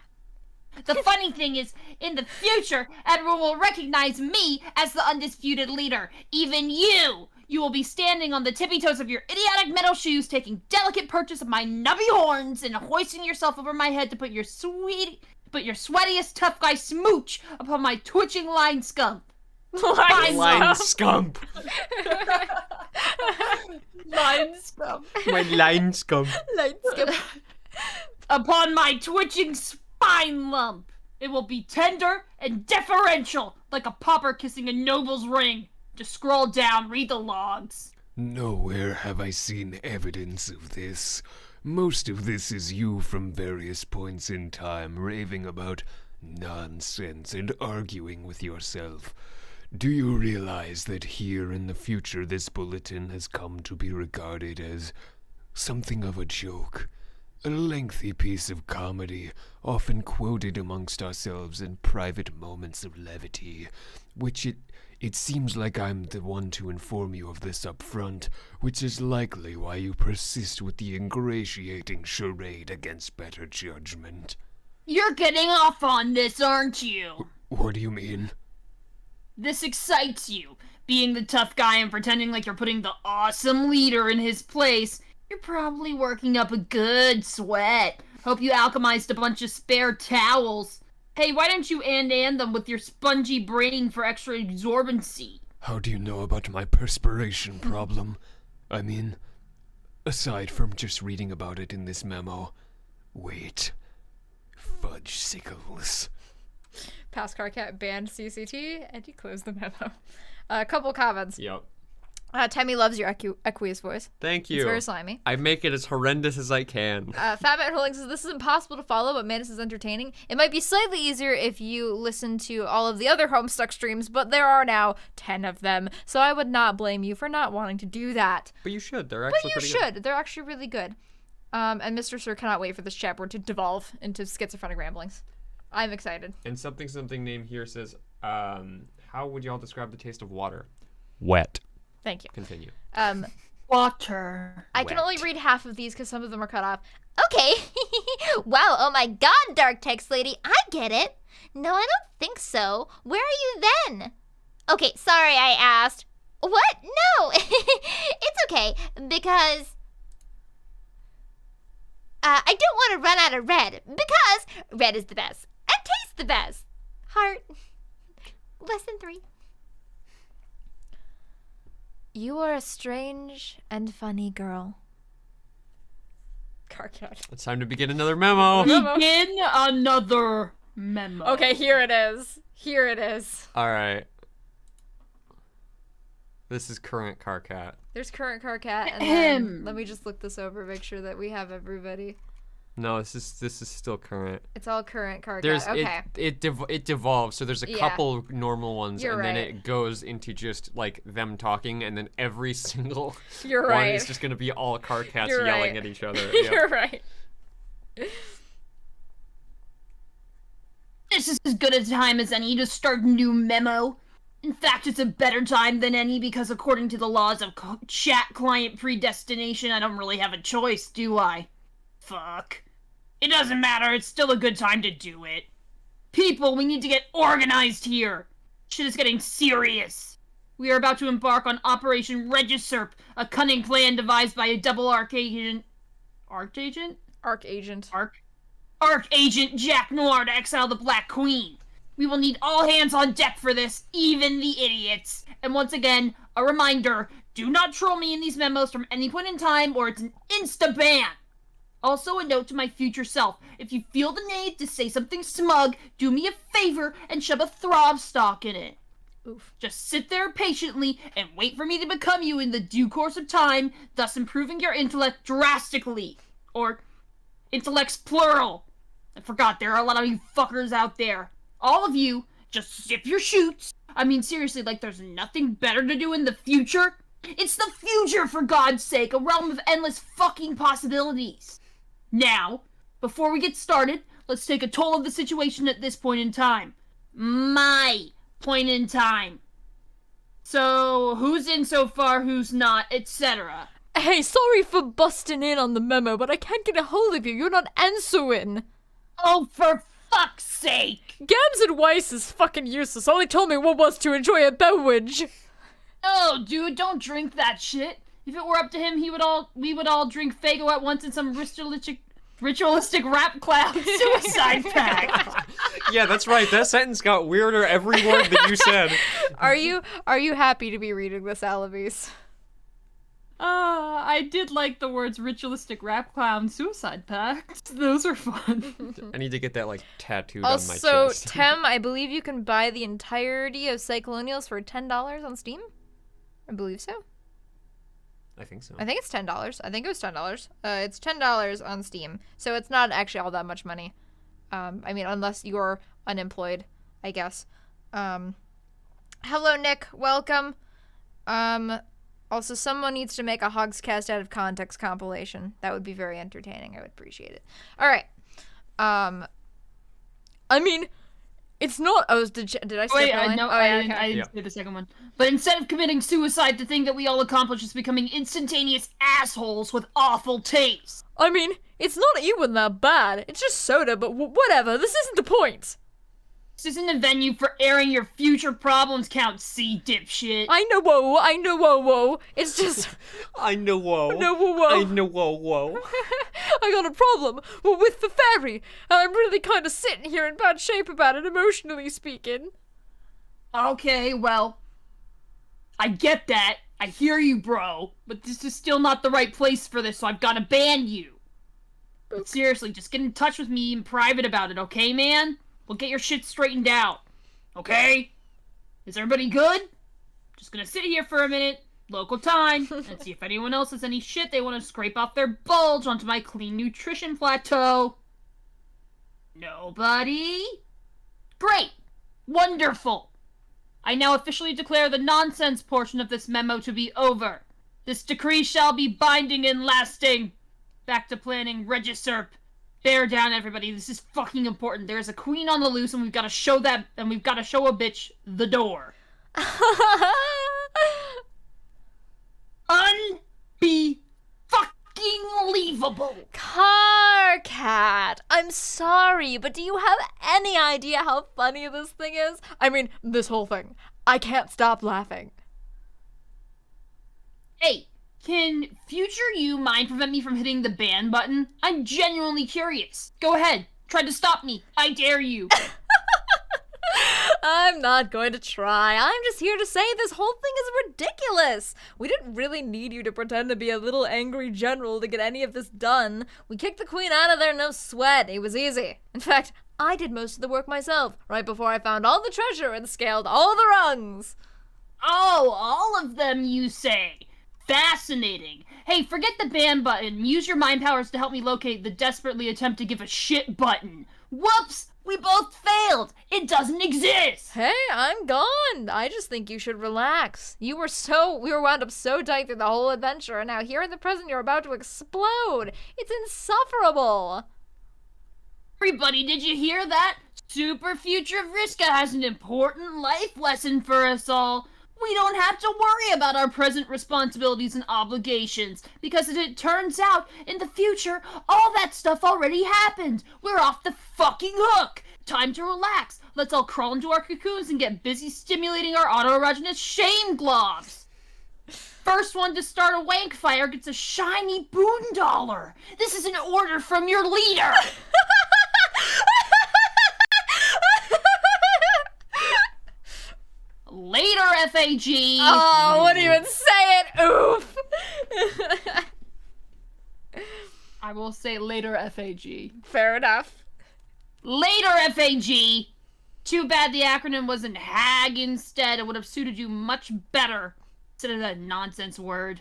The funny thing is, in the future, everyone will recognize me as the undisputed leader. Even you! You will be standing on the tippy toes of your idiotic metal shoes, taking delicate purchase of my nubby horns, and hoisting yourself over my head to put your sweatiest tough guy smooch upon my twitching line scump. Line scump. Line scump. My line scump. Upon my twitching spine lump. It will be tender and deferential, like a pauper kissing a noble's ring. Just scroll down, read the logs. Nowhere have I seen evidence of this. Most of this is you from various points in time raving about nonsense and arguing with yourself. Do you realize that here in the future this bulletin has come to be regarded as something of a joke? A lengthy piece of comedy, often quoted amongst ourselves in private moments of levity, which it seems like I'm the one to inform you of this up front, which is likely why you persist with the ingratiating charade against better judgment. You're getting off on this, aren't you? What do you mean? This excites you. Being the tough guy and pretending like you're putting the awesome leader in his place. You're probably working up a good sweat. Hope you alchemized a bunch of spare towels. Hey, why don't you and them with your spongy brain for extra absorbency? How do you know about my perspiration problem? I mean, aside from just reading about it in this memo. Wait. Fudge sickles. Past Carcat banned CCT, and he closed the memo. A couple comments. Yep. Tammy loves your aqueous voice. Thank you. It's very slimy. I make it as horrendous as I can. Fatman Holding says, this is impossible to follow, but man, this is entertaining. It might be slightly easier if you listen to all of the other Homestuck streams, but there are now 10 of them, so I would not blame you for not wanting to do that. But you should. They're actually pretty good. But you should. They're actually really good. And Mr. Sir cannot wait for this chat board to devolve into schizophrenic ramblings. I'm excited. And something name here says, how would y'all describe the taste of water? Wet. Thank you. Continue. Water. I can only read half of these because some of them are cut off. Okay. Wow, oh my god, Dark Text Lady, I get it. No, I don't think so. Where are you then? Okay, sorry I asked. What? No. It's okay, because I don't want to run out of red, because red is the best and tastes the best. Heart. Lesson 3. You are a strange and funny girl. Carcat. It's time to begin another memo. Begin another memo. Okay, here it is. Here it is. All right. This is current Carcat. There's current Carcat, and then let me just look this over, make sure that we have everybody. No, this is still current. It's all current Carcat. There's Okay. it devolves. So there's a Yeah. couple normal ones, You're and then right. it goes into just like them talking, and then every single You're one right. is just gonna be all Carcats You're yelling right. at each other. Yep. You're right. This is as good a time as any to start a new memo. In fact, it's a better time than any because according to the laws of chat client predestination, I don't really have a choice, do I? Fuck. It doesn't matter, it's still a good time to do it. People, we need to get organized here. Shit is getting serious. We are about to embark on Operation Regisurp, a cunning plan devised by a double archagent... Archagent? Archagent. Archagent Jack Noir to exile the Black Queen. We will need all hands on deck for this, even the idiots. And once again, a reminder, do not troll me in these memos from any point in time or it's an insta-ban. Also, a note to my future self. If you feel the need to say something smug, do me a favor and shove a throb stock in it. Oof. Just sit there patiently and wait for me to become you in the due course of time, thus improving your intellect drastically. Or, intellects plural. I forgot, there are a lot of you fuckers out there. All of you, just zip your shoots. I mean, seriously, like there's nothing better to do in the future? It's the future, for God's sake, a realm of endless fucking possibilities. Now, before we get started, let's take a toll of the situation at this point in time. My point in time. So, who's in so far, who's not, etc. Hey, sorry for busting in on the memo, but I can't get a hold of you. You're not answering. Oh, for fuck's sake! Gams and Weiss is fucking useless. All he told me was to enjoy a beverage. Oh, dude, don't drink that shit. If it were up to him, we would all drink Faygo at once in some ritualistic rap clown suicide pact. Yeah, that's right. That sentence got weirder every word that you said. Are you happy to be reading this, Alavis? I did like the words ritualistic rap clown suicide pact. Those are fun. I need to get that, like, tattooed on my Also, chest. Tem, I believe you can buy the entirety of Cyclonials for $10 on Steam. I believe so. I think so. I think it's $10. I think it was $10. It's $10 on Steam, so it's not actually all that much money. I mean, unless you're unemployed, I guess. Hello, Nick. Welcome. Also, someone needs to make a Hogscast out of context compilation. That would be very entertaining. I would appreciate it. All right. I mean, it's not. Oh, did I skip Wait, a line? no, Oh, yeah, I okay. didn't say the second one. But instead of committing suicide, the thing that we all accomplish is becoming instantaneous assholes with awful taste. I mean, it's not even that bad. It's just soda, but whatever. This isn't the point. This isn't a venue for airing your future problems, Count C, dipshit. I know, whoa. It's just, I know, whoa. no, whoa. I know, whoa. I got a problem with the fairy. I'm really kind of sitting here in bad shape about it, emotionally speaking. Okay, well, I get that. I hear you, bro. But this is still not the right place for this, so I've got to ban you. But seriously, just get in touch with me in private about it, okay, man? We'll get your shit straightened out. Okay? Is everybody good? Just gonna sit here for a minute, local time, and see if anyone else has any shit they want to scrape off their bulge onto my clean nutrition plateau. Nobody? Great! Wonderful! I now officially declare the nonsense portion of this memo to be over. This decree shall be binding and lasting. Back to planning, Regisurp. Bear down, everybody. This is fucking important. There's a queen on the loose, and we've got to show a bitch the door. Unbe-fucking-leavable. Carcat, I'm sorry, but do you have any idea how funny this thing is? I mean, this whole thing. I can't stop laughing. Hey, can future you mind prevent me from hitting the ban button? I'm genuinely curious. Go ahead. Try to stop me. I dare you. I'm not going to try. I'm just here to say this whole thing is ridiculous. We didn't really need you to pretend to be a little angry general to get any of this done. We kicked the queen out of there, no sweat. It was easy. In fact, I did most of the work myself, right before I found all the treasure and scaled all the rungs. Oh, all of them, you say? Fascinating. Hey, forget the ban button. Use your mind powers to help me locate the desperately attempt to give a shit button. Whoops! We both failed! It doesn't exist! Hey, I'm gone. I just think you should relax. We were wound up so tight through the whole adventure, and now here in the present you're about to explode. It's insufferable. Everybody, did you hear that? Super Future Vriska has an important life lesson for us all. We don't have to worry about our present responsibilities and obligations, because as it turns out, in the future, all that stuff already happened. We're off the fucking hook. Time to relax. Let's all crawl into our cocoons and get busy stimulating our autoerogenous shame globs. First one to start a wank fire gets a shiny boondollar. This is an order from your leader. Later, FAG! Oh, wouldn't even say it. Oof. I will say later, FAG. Fair enough. Later, FAG! Too bad the acronym wasn't HAG instead. It would have suited you much better instead of that nonsense word.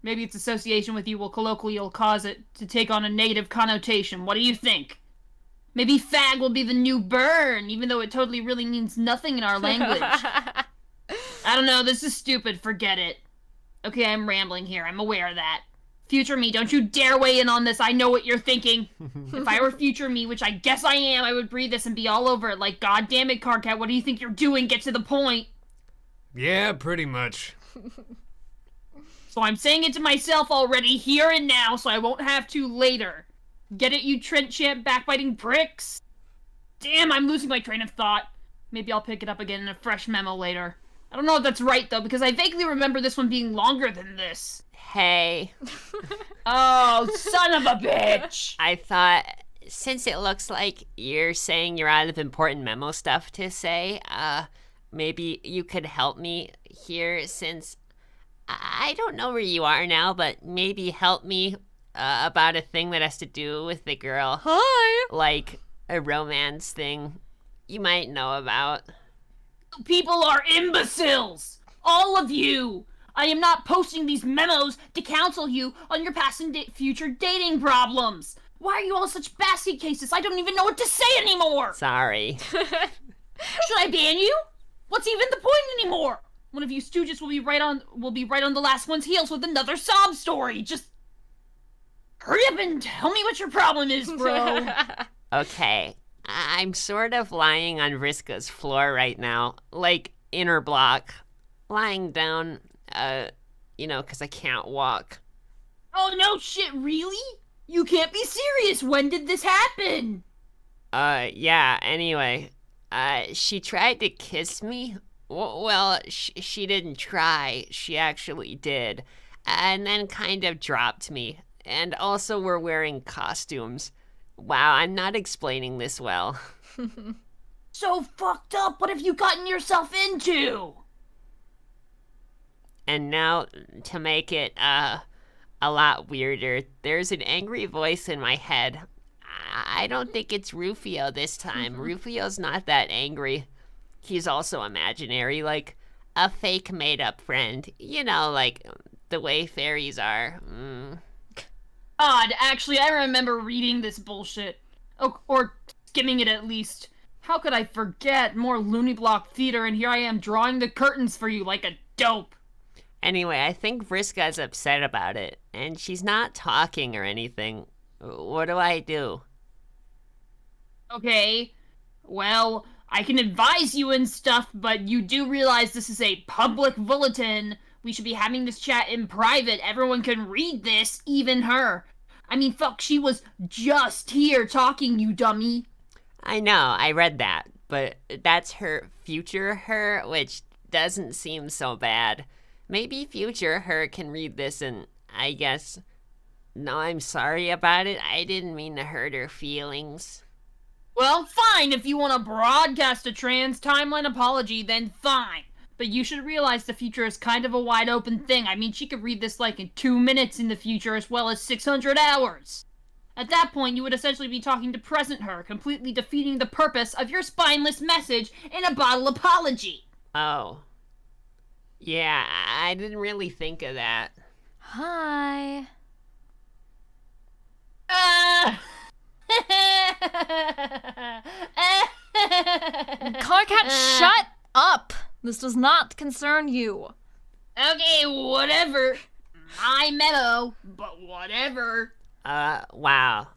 Maybe its association with you will colloquially cause it to take on a negative connotation. What do you think? Maybe fag will be the new burn, even though it totally really means nothing in our language. I don't know, this is stupid, forget it. Okay, I'm rambling here, I'm aware of that. Future me, don't you dare weigh in on this, I know what you're thinking. If I were future me, which I guess I am, I would breathe this and be all over it like, God damn it, Carcat, what do you think you're doing? Get to the point. Yeah, pretty much. So I'm saying it to myself already, here and now, so I won't have to later. Get it, you Trent Champ backbiting pricks? Damn, I'm losing my train of thought. Maybe I'll pick it up again in a fresh memo later. I don't know if that's right, though, because I vaguely remember this one being longer than this. Hey, Oh, son of a bitch! I thought, since it looks like you're saying you're out of important memo stuff to say, maybe you could help me here, since I don't know where you are now, but maybe help me about a thing that has to do with the girl. Hi. Like a romance thing you might know about. People are imbeciles! All of you! I am not posting these memos to counsel you on your past and future dating problems! Why are you all such basket cases? I don't even know what to say anymore! Sorry. Should I ban you? What's even the point anymore? One of you stooges will be right on the last one's heels with another sob story. Just hurry up and tell me what your problem is, bro. Okay, I'm sort of lying on Vriska's floor right now, like inner block, lying down, because I can't walk. Oh no shit, really? You can't be serious. When did this happen? Yeah, anyway, she tried to kiss me. Well, she didn't try, she actually did, and then kind of dropped me, and also we're wearing costumes. Wow, I'm not explaining this well. So fucked up. What have you gotten yourself into? And now, to make it, a lot weirder, there's an angry voice in my head. I don't think it's Rufio this time. Rufio's not that angry. He's also imaginary, like a fake made-up friend. You know, like the way fairies are. Odd, actually, I remember reading this bullshit. Oh, or skimming it at least. How could I forget? More loony block theater, and here I am drawing the curtains for you like a dope. Anyway, I think Vriska's upset about it, and she's not talking or anything. What do I do? Okay, well, I can advise you and stuff, but you do realize this is a public bulletin. We should be having this chat in private. Everyone can read this, even her. I mean, fuck, she was just here talking, you dummy. I know, I read that, but that's her future her, which doesn't seem so bad. Maybe future her can read this and, I guess, no, I'm sorry about it. I didn't mean to hurt her feelings. Well, fine, if you want to broadcast a trans timeline apology, then fine. But you should realize the future is kind of a wide open thing. I mean, she could read this like in 2 minutes in the future as well as 600 hours. At that point, you would essentially be talking to present her, completely defeating the purpose of your spineless message in a bottle apology. Oh. Yeah, I didn't really think of that. Hi. Carcat, shut up! This does not concern you. Okay, whatever. My meadow, but whatever. Wow.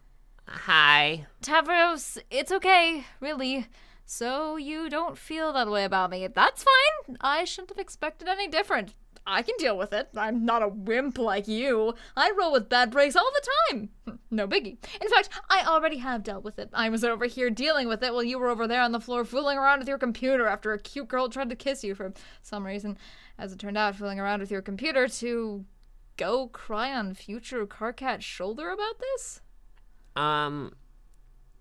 Hi. Tavros, it's okay, really. So you don't feel that way about me. That's fine. I shouldn't have expected any different. I can deal with it. I'm not a wimp like you. I roll with bad breaks all the time. No biggie. In fact, I already have dealt with it. I was over here dealing with it while you were over there on the floor fooling around with your computer after a cute girl tried to kiss you for some reason. As it turned out, fooling around with your computer to go cry on future Carcat's shoulder about this?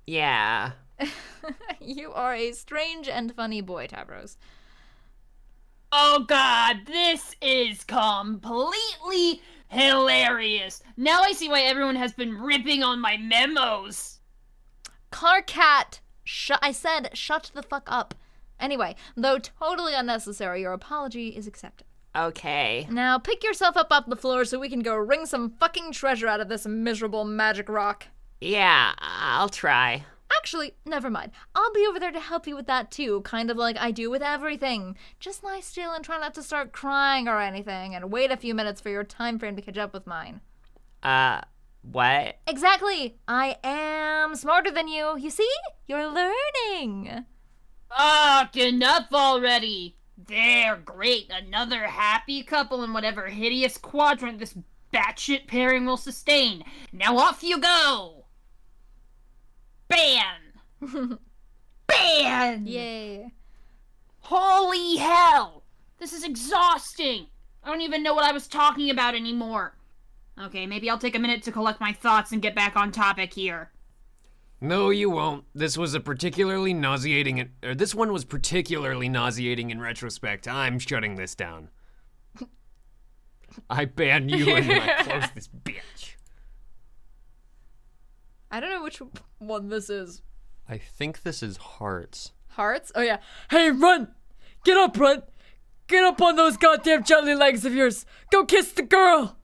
Yeah. You are a strange and funny boy, Tavros. Oh god, this is completely hilarious. Now I see why everyone has been ripping on my memos. Carcat! I said shut the fuck up. Anyway, though totally unnecessary, your apology is accepted. Okay. Now pick yourself up off the floor so we can go wring some fucking treasure out of this miserable magic rock. Yeah, I'll try. Actually, never mind. I'll be over there to help you with that too, kind of like I do with everything. Just lie still and try not to start crying or anything, and wait a few minutes for your time frame to catch up with mine. What? Exactly! I am smarter than you. You see? You're learning. Fuck, enough already. There, great. Another happy couple in whatever hideous quadrant this batshit pairing will sustain. Now off you go! Ban! ban! Yay. Holy hell! This is exhausting! I don't even know what I was talking about anymore. Okay, maybe I'll take a minute to collect my thoughts and get back on topic here. No, you won't. This one was particularly nauseating in retrospect. I'm shutting this down. I ban you and I close this bitch. I don't know which one this is. I think this is Hearts. Hearts? Oh yeah. Hey, run! Get up, run! Get up on those goddamn jelly legs of yours! Go kiss the girl!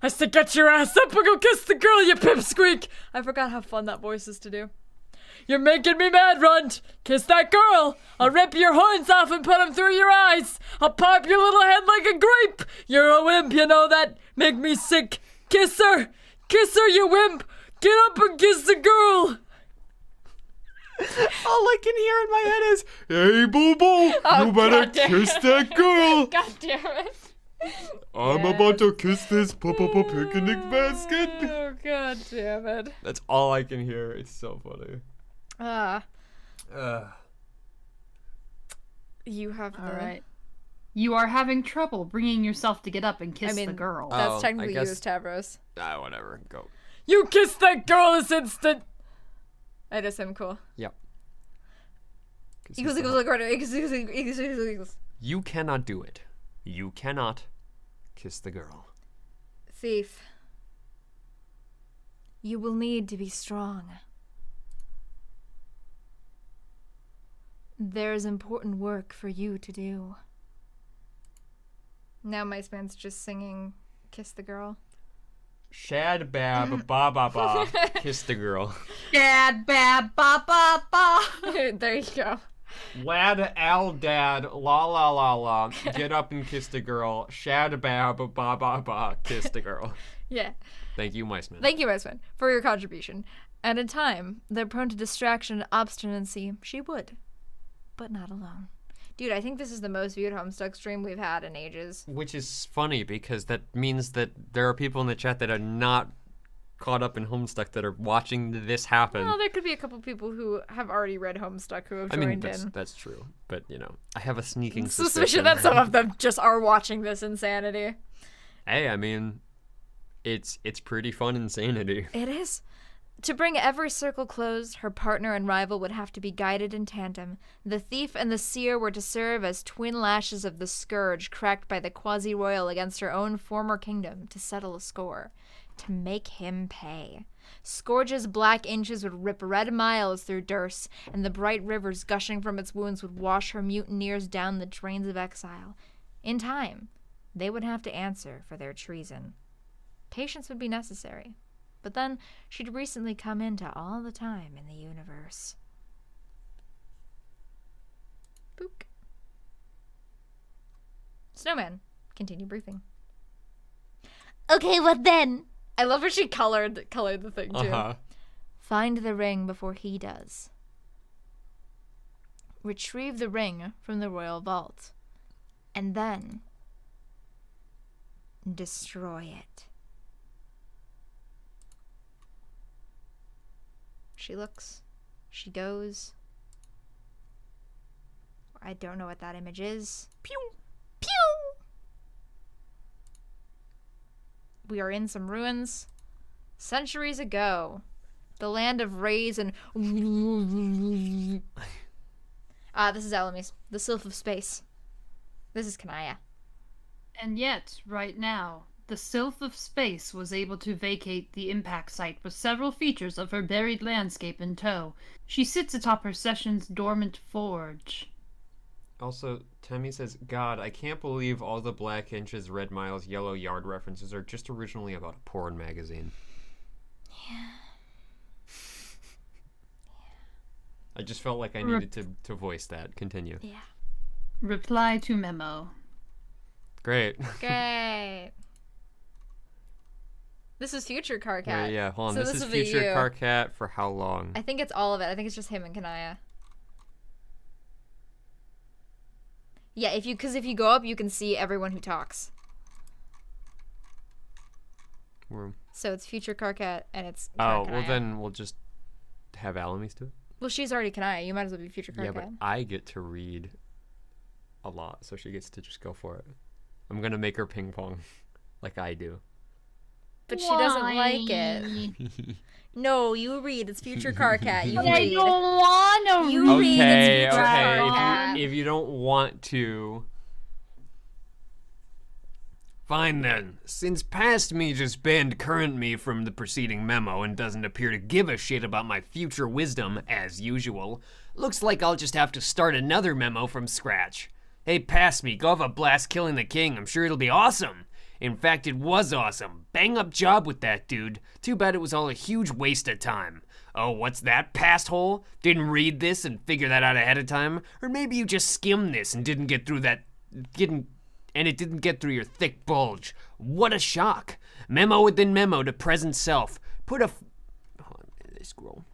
I said get your ass up and go kiss the girl, you pipsqueak! I forgot how fun that voice is to do. You're making me mad, Runt! Kiss that girl! I'll rip your horns off and put them through your eyes! I'll pop your little head like a grape! You're a wimp, you know that? Make me sick! Kiss her! Kiss her, you wimp! Get up and kiss the girl! All I can hear in my head is, "Hey, boo boo, you better kiss that girl. God damn it. I'm about to kiss this picnic basket." Oh, god damn it. That's all I can hear. It's so funny. You have the... Alright. You are having trouble bringing yourself to get up and kiss the girl. That's Oh, technically I you guess- as Tavros. Whatever. Go. You kiss that girl this instant! That does sound cool. Yep. Equals, equals. You cannot do it. You cannot kiss the girl. Thief. You will need to be strong. There is important work for you to do. Now Mice Man's just singing Kiss the Girl. Shad bab ba ba ba. Kiss the girl. Dad, bab, ba, ba, ba. There you go. Lad al dad la la la la. Get up and kiss the girl. Shad bab ba ba ba. Kiss the girl. Yeah. Thank you, Mice Man. Thank you, Mice Man, for your contribution. At a time, they're prone to distraction and obstinacy, she would. But not alone. Dude, I think this is the most viewed Homestuck stream we've had in ages. Which is funny because that means that there are people in the chat that are not caught up in Homestuck that are watching this happen. Well, there could be a couple people who have already read Homestuck who have joined in. That's true. But, you know, I have a sneaking Suspicion that some of them just are watching this insanity. Hey, I mean, it's pretty fun insanity. It is. To bring every circle closed, her partner and rival would have to be guided in tandem. The thief and the seer were to serve as twin lashes of the scourge cracked by the quasi-royal against her own former kingdom to settle a score. To make him pay. Scourge's black inches would rip red miles through Durst, and the bright rivers gushing from its wounds would wash her mutineers down the drains of exile. In time, they would have to answer for their treason. Patience would be necessary. But then, she'd recently come into all the time in the universe. Book. Snowman. Continue briefing. Okay, what then? I love how she colored the thing, too. Find the ring before he does. Retrieve the ring from the royal vault. And then destroy it. She looks. She goes. I don't know what that image is. Pew! Pew! We are in some ruins. Centuries ago. The land of rays and... this is Alamis. The Sylph of Space. This is Kanaya. And yet, right now, the Sylph of Space was able to vacate the impact site with several features of her buried landscape in tow. She sits atop her session's dormant forge. Also, Temmie says, God, I can't believe all the Black Inches, Red Miles, Yellow Yard references are just originally about a porn magazine. Yeah. I just felt like I needed to voice that. Continue. Yeah. Reply to memo. Great. Great. This is Future Carcat. Yeah, hold on. So this is will be Future you. Carcat for how long? I think it's all of it. I think it's just him and Kanaya. Yeah, because if you go up, you can see everyone who talks. So it's Future Carcat and it's Oh, well Kanaya. then we'll just have Alamis do it. Well, she's already Kanaya. You might as well be future Yeah, but Karkat. I get to read a lot, so she gets to just go for it. I'm gonna make her ping pong like I do. But she doesn't like it. Why? No, you read. It's future Karkat. You But I read. don't want to You read. Okay, It's future okay. Karkat. If you don't want to, fine then. Since past me just banned current me from the preceding memo and doesn't appear to give a shit about my future wisdom, as usual, looks like I'll just have to start another memo from scratch. Hey, past me, go have a blast killing the king. I'm sure it'll be awesome. In fact, it was awesome. Bang up job with that dude. Too bad it was all a huge waste of time. Oh, what's that, past hole? Didn't read this and figure that out ahead of time? Or maybe you just skimmed this and didn't get through and it didn't get through your thick bulge. What a shock. Memo within memo to present self. Hold on, they scroll.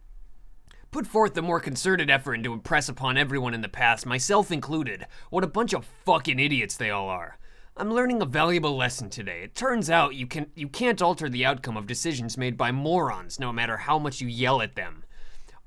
Put forth a more concerted effort to impress upon everyone in the past, myself included, what a bunch of fucking idiots they all are. I'm learning a valuable lesson today. It turns out you can't alter the outcome of decisions made by morons, no matter how much you yell at them.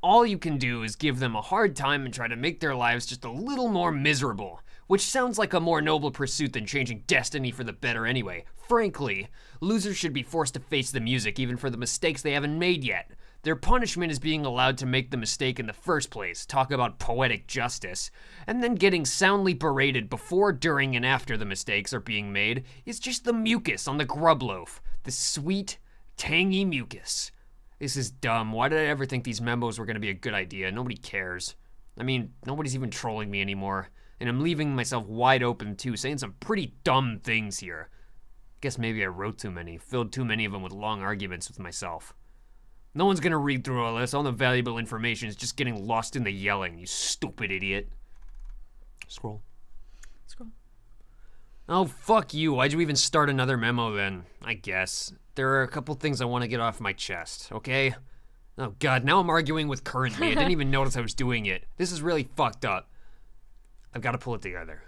All you can do is give them a hard time and try to make their lives just a little more miserable, which sounds like a more noble pursuit than changing destiny for the better anyway. Frankly, losers should be forced to face the music even for the mistakes they haven't made yet. Their punishment is being allowed to make the mistake in the first place, talk about poetic justice, and then getting soundly berated before, during, and after the mistakes are being made is just the mucus on the grub loaf. The sweet, tangy mucus. This is dumb. Why did I ever think these memos were going to be a good idea? Nobody cares. I mean, nobody's even trolling me anymore. And I'm leaving myself wide open too, saying some pretty dumb things here. Guess maybe I wrote too many, filled too many of them with long arguments with myself. No one's gonna read through all this. All the valuable information is just getting lost in the yelling, you stupid idiot. Scroll. Oh, fuck you. Why'd you even start another memo then? I guess. There are a couple things I want to get off my chest, okay? Oh god, now I'm arguing with current me. I didn't even notice I was doing it. This is really fucked up. I've got to pull it together.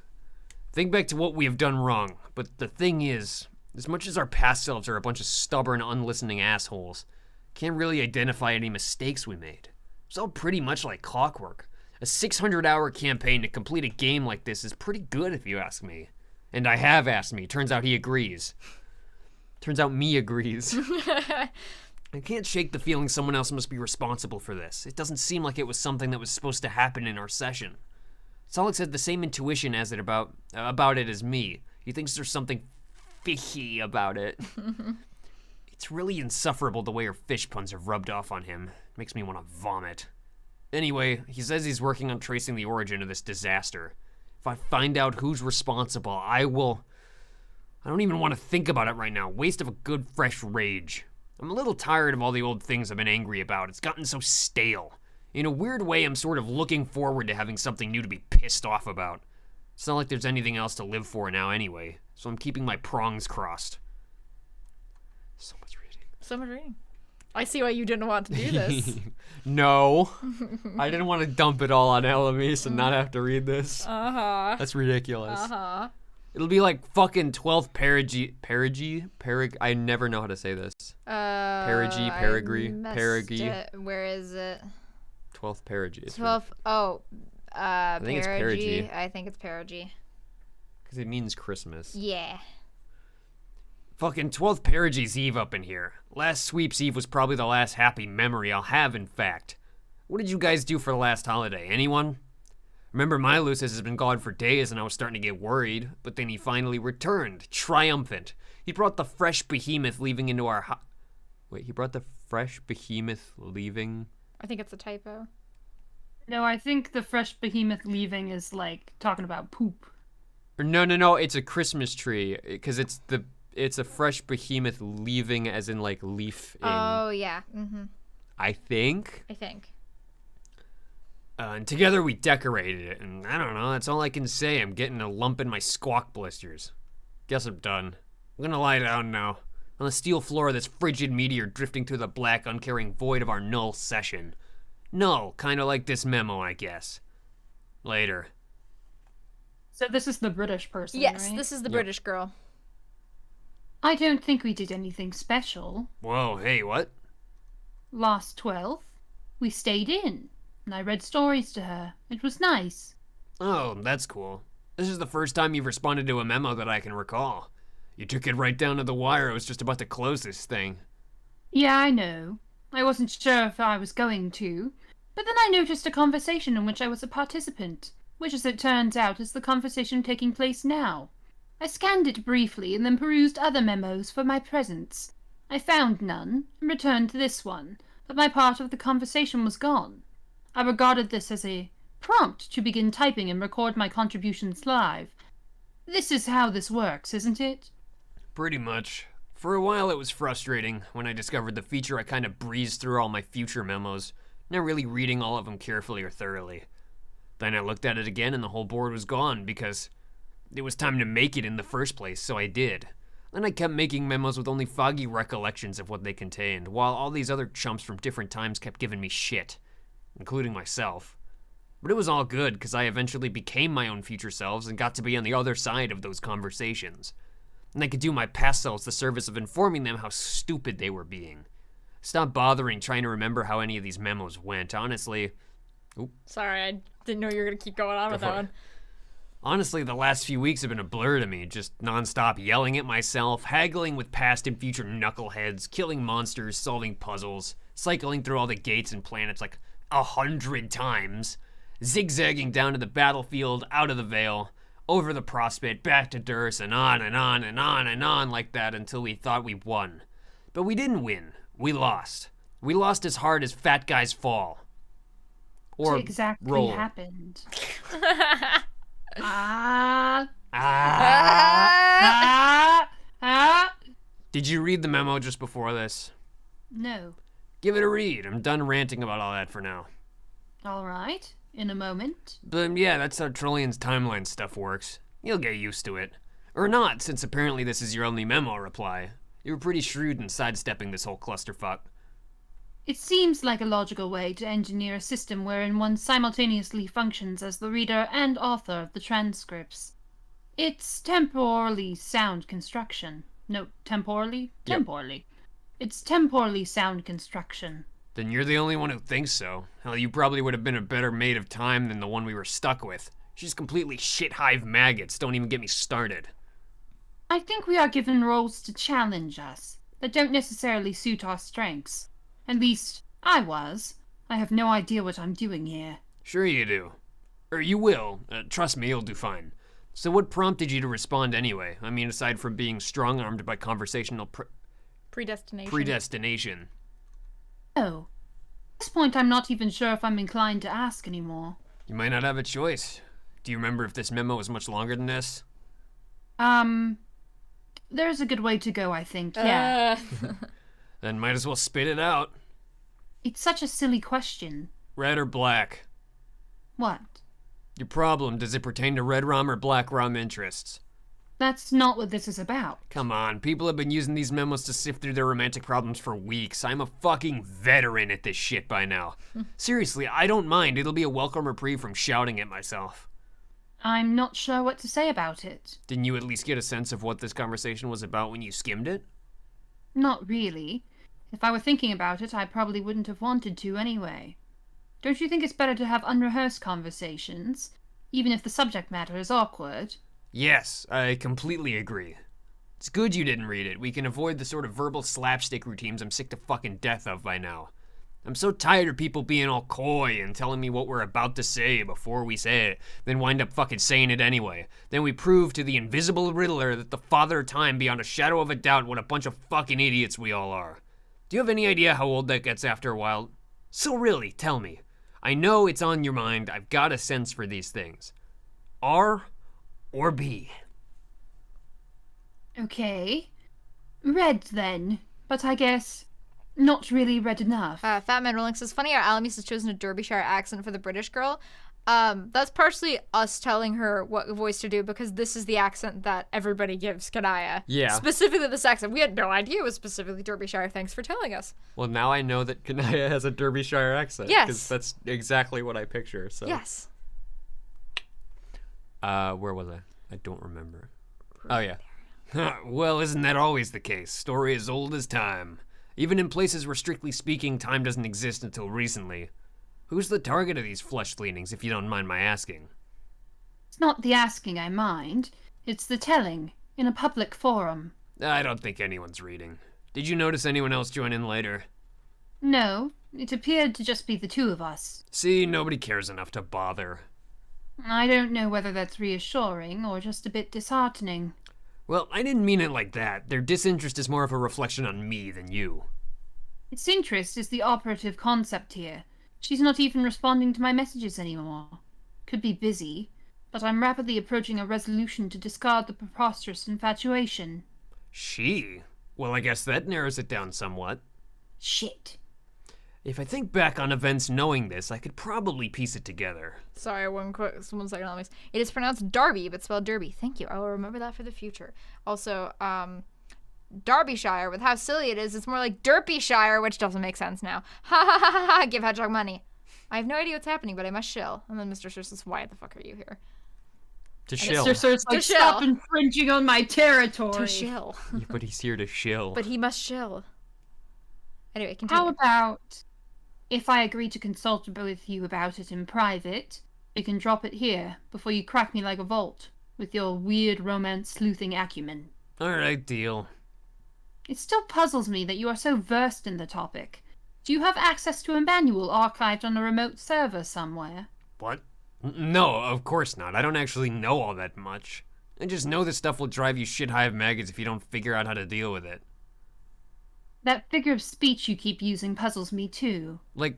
Think back to what we have done wrong, but the thing is, as much as our past selves are a bunch of stubborn, unlistening assholes, can't really identify any mistakes we made. It's all pretty much like clockwork. A 600-hour campaign to complete a game like this is pretty good if you ask me. And I have asked me. Turns out he agrees. Turns out me agrees. I can't shake the feeling someone else must be responsible for this. It doesn't seem like it was something that was supposed to happen in our session. Solix had the same intuition as it about it as me. He thinks there's something fishy about it. It's really insufferable the way her fish puns have rubbed off on him. It makes me want to vomit. Anyway, he says he's working on tracing the origin of this disaster. If I find out who's responsible, I don't even want to think about it right now. Waste of a good fresh rage. I'm a little tired of all the old things I've been angry about. It's gotten so stale. In a weird way, I'm sort of looking forward to having something new to be pissed off about. It's not like there's anything else to live for now anyway, so I'm keeping my prongs crossed. So much reading. I see why you didn't want to do this. No. I didn't want to dump it all on Elamise and not have to read this. Uh-huh. That's ridiculous. Uh-huh. It'll be like fucking 12th I never know how to say this. Perigee, Where is it? 12th perigee. 12th. Oh, I think it's perigee. I think it's perigee. Because it means Christmas. Yeah. Fucking 12th Perigee's Eve up in here. Last Sweep's Eve was probably the last happy memory I'll have, in fact. What did you guys do for the last holiday? Anyone? Remember, my Lucis has been gone for days and I was starting to get worried, but then he finally returned, triumphant. He brought the fresh behemoth leaving into our he brought the fresh behemoth leaving? I think it's a typo. No, I think the fresh behemoth leaving is like talking about poop. No, it's a Christmas tree, because it's a fresh behemoth leaving as in like leaf in. Oh, yeah. Mm-hmm. I think. And together we decorated it, and I don't know, that's all I can say. I'm getting a lump in my squawk blisters. Guess I'm done. I'm gonna lie down now, on the steel floor of this frigid meteor drifting through the black, uncaring void of our null session. Null, kinda like this memo, I guess. Later. So this is the British person, Yes, right? this is the British girl. I don't think we did anything special. Whoa, hey, what? Last 12th, we stayed in. and I read stories to her. It was nice. Oh, that's cool. This is the first time you've responded to a memo that I can recall. You took it right down to the wire. I was just about to close this thing. Yeah, I know. I wasn't sure if I was going to, but then I noticed a conversation in which I was a participant, which as it turns out is the conversation taking place now. I scanned it briefly and then perused other memos for my presence. I found none and returned to this one, but my part of the conversation was gone. I regarded this as a prompt to begin typing and record my contributions live. This is how this works, isn't it? Pretty much. For a while it was frustrating. When I discovered the feature, I kind of breezed through all my future memos, not really reading all of them carefully or thoroughly. Then I looked at it again and the whole board was gone because it was time to make it in the first place, so I did. Then I kept making memos with only foggy recollections of what they contained, while all these other chumps from different times kept giving me shit, including myself. But it was all good because I eventually became my own future selves and got to be on the other side of those conversations. And I could do my past selves the service of informing them how stupid they were being. Stop bothering trying to remember how any of these memos went, honestly. Sorry, I didn't know you were gonna keep going on with that one. Honestly, the last few weeks have been a blur to me, just nonstop yelling at myself, haggling with past and future knuckleheads, killing monsters, solving puzzles, cycling through all the gates and planets like 100 times, zigzagging down to the battlefield, out of the Veil, over the Prospect, back to Durst, and on and on and on and on like that until we thought we won. But we didn't win. We lost. We lost as hard as fat guys fall. Or What exactly roll. happened? Did you read the memo just before this? No. Give it a read. I'm done ranting about all that for now. All right. In a moment. But yeah, that's how Trillian's timeline stuff works. You'll get used to it. Or not, since apparently this is your only memo reply. You were pretty shrewd in sidestepping this whole clusterfuck. It seems like a logical way to engineer a system wherein one simultaneously functions as the reader and author of the transcripts. It's temporally sound construction. No, temporally? Yep. Temporally. It's temporally sound construction. Then you're the only one who thinks so. Hell, you probably would have been a better maid of time than the one we were stuck with. She's completely shit-hive maggots. Don't even get me started. I think we are given roles to challenge us that don't necessarily suit our strengths. At least, I was. I have no idea what I'm doing here. Sure you do. Or you will. Trust me, you'll do fine. So what prompted you to respond anyway? I mean, aside from being strong-armed by conversational predestination. Oh. At this point, I'm not even sure if I'm inclined to ask anymore. You might not have a choice. Do you remember if this memo was much longer than this? There's a good way to go, I think, yeah. Then might as well spit it out. It's such a silly question. Red or black? What? Your problem, does it pertain to red rum or black rum interests? That's not what this is about. Come on, people have been using these memos to sift through their romantic problems for weeks. I'm a fucking veteran at this shit by now. Seriously, I don't mind. It'll be a welcome reprieve from shouting at myself. I'm not sure what to say about it. Didn't you at least get a sense of what this conversation was about when you skimmed it? Not really. If I were thinking about it, I probably wouldn't have wanted to anyway. Don't you think it's better to have unrehearsed conversations, even if the subject matter is awkward? Yes, I completely agree. It's good you didn't read it. We can avoid the sort of verbal slapstick routines I'm sick to fucking death of by now. I'm so tired of people being all coy and telling me what we're about to say before we say it, then wind up fucking saying it anyway. Then we prove to the invisible Riddler that the Father of Time beyond a shadow of a doubt what a bunch of fucking idiots we all are. Do you have any idea how old that gets after a while? So really, tell me. I know it's on your mind. I've got a sense for these things. R or B? Okay. Red, then. But I guess not really red enough. Fat Man Rolling says, funny how Alamis has chosen a Derbyshire accent for the British girl. That's partially us telling her what voice to do because this is the accent that everybody gives Kanaya. Yeah. Specifically this accent. We had no idea it was specifically Derbyshire. Thanks for telling us. Well, now I know that Kanaya has a Derbyshire accent. Yes. Because that's exactly what I picture, so. Yes. Where was I? I don't remember. Oh, yeah. Well, isn't that always the case? Story as old as time. Even in places where, strictly speaking, time doesn't exist until recently. Who's the target of these flesh leanings, if you don't mind my asking? It's not the asking I mind, it's the telling, in a public forum. I don't think anyone's reading. Did you notice anyone else join in later? No, it appeared to just be the two of us. See, nobody cares enough to bother. I don't know whether that's reassuring or just a bit disheartening. Well, I didn't mean it like that. Their disinterest is more of a reflection on me than you. Its interest is the operative concept here. She's not even responding to my messages anymore. Could be busy, but I'm rapidly approaching a resolution to discard the preposterous infatuation. She? Well, I guess that narrows it down somewhat. Shit. If I think back on events knowing this, I could probably piece it together. Sorry, one second, Alex. It is pronounced Darby, but spelled Derby. Thank you. I will remember that for the future. Also, Derbyshire, with how silly it is, it's more like Derbyshire, which doesn't make sense now. Ha ha ha ha ha, give Hedgehog money. I have no idea what's happening, but I must shill. And then Mr. Sir says, why the fuck are you here? To shill. Mr. Sir's like, shill. stop infringing on my territory. To shill. Yeah, but he's here to shill. But he must shill. Anyway, continue. How about, if I agree to consult with you about it in private, you can drop it here before you crack me like a vault with your weird romance sleuthing acumen. Alright, deal. It still puzzles me that you are so versed in the topic. Do you have access to a manual archived on a remote server somewhere? What? No, of course not. I don't actually know all that much. I just know this stuff will drive you shit high of maggots if you don't figure out how to deal with it. That figure of speech you keep using puzzles me too. Like,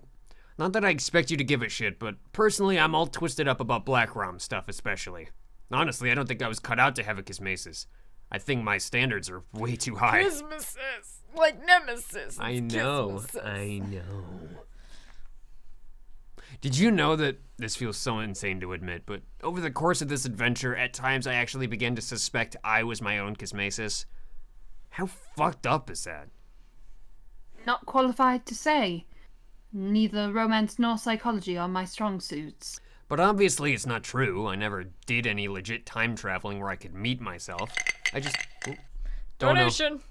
not that I expect you to give a shit, but personally I'm all twisted up about Black Rom stuff especially. Honestly, I don't think I was cut out to have a Kismesis. I think my standards are way too high. Kismesis. Like Nemesis. I know. Kismesis. I know. Did you know that this feels so insane to admit, but over the course of this adventure, at times I actually began to suspect I was my own Kismesis? How fucked up is that? Not qualified to say. Neither romance nor psychology are my strong suits. But obviously it's not true. I never did any legit time traveling where I could meet myself. I just don't know. Donation.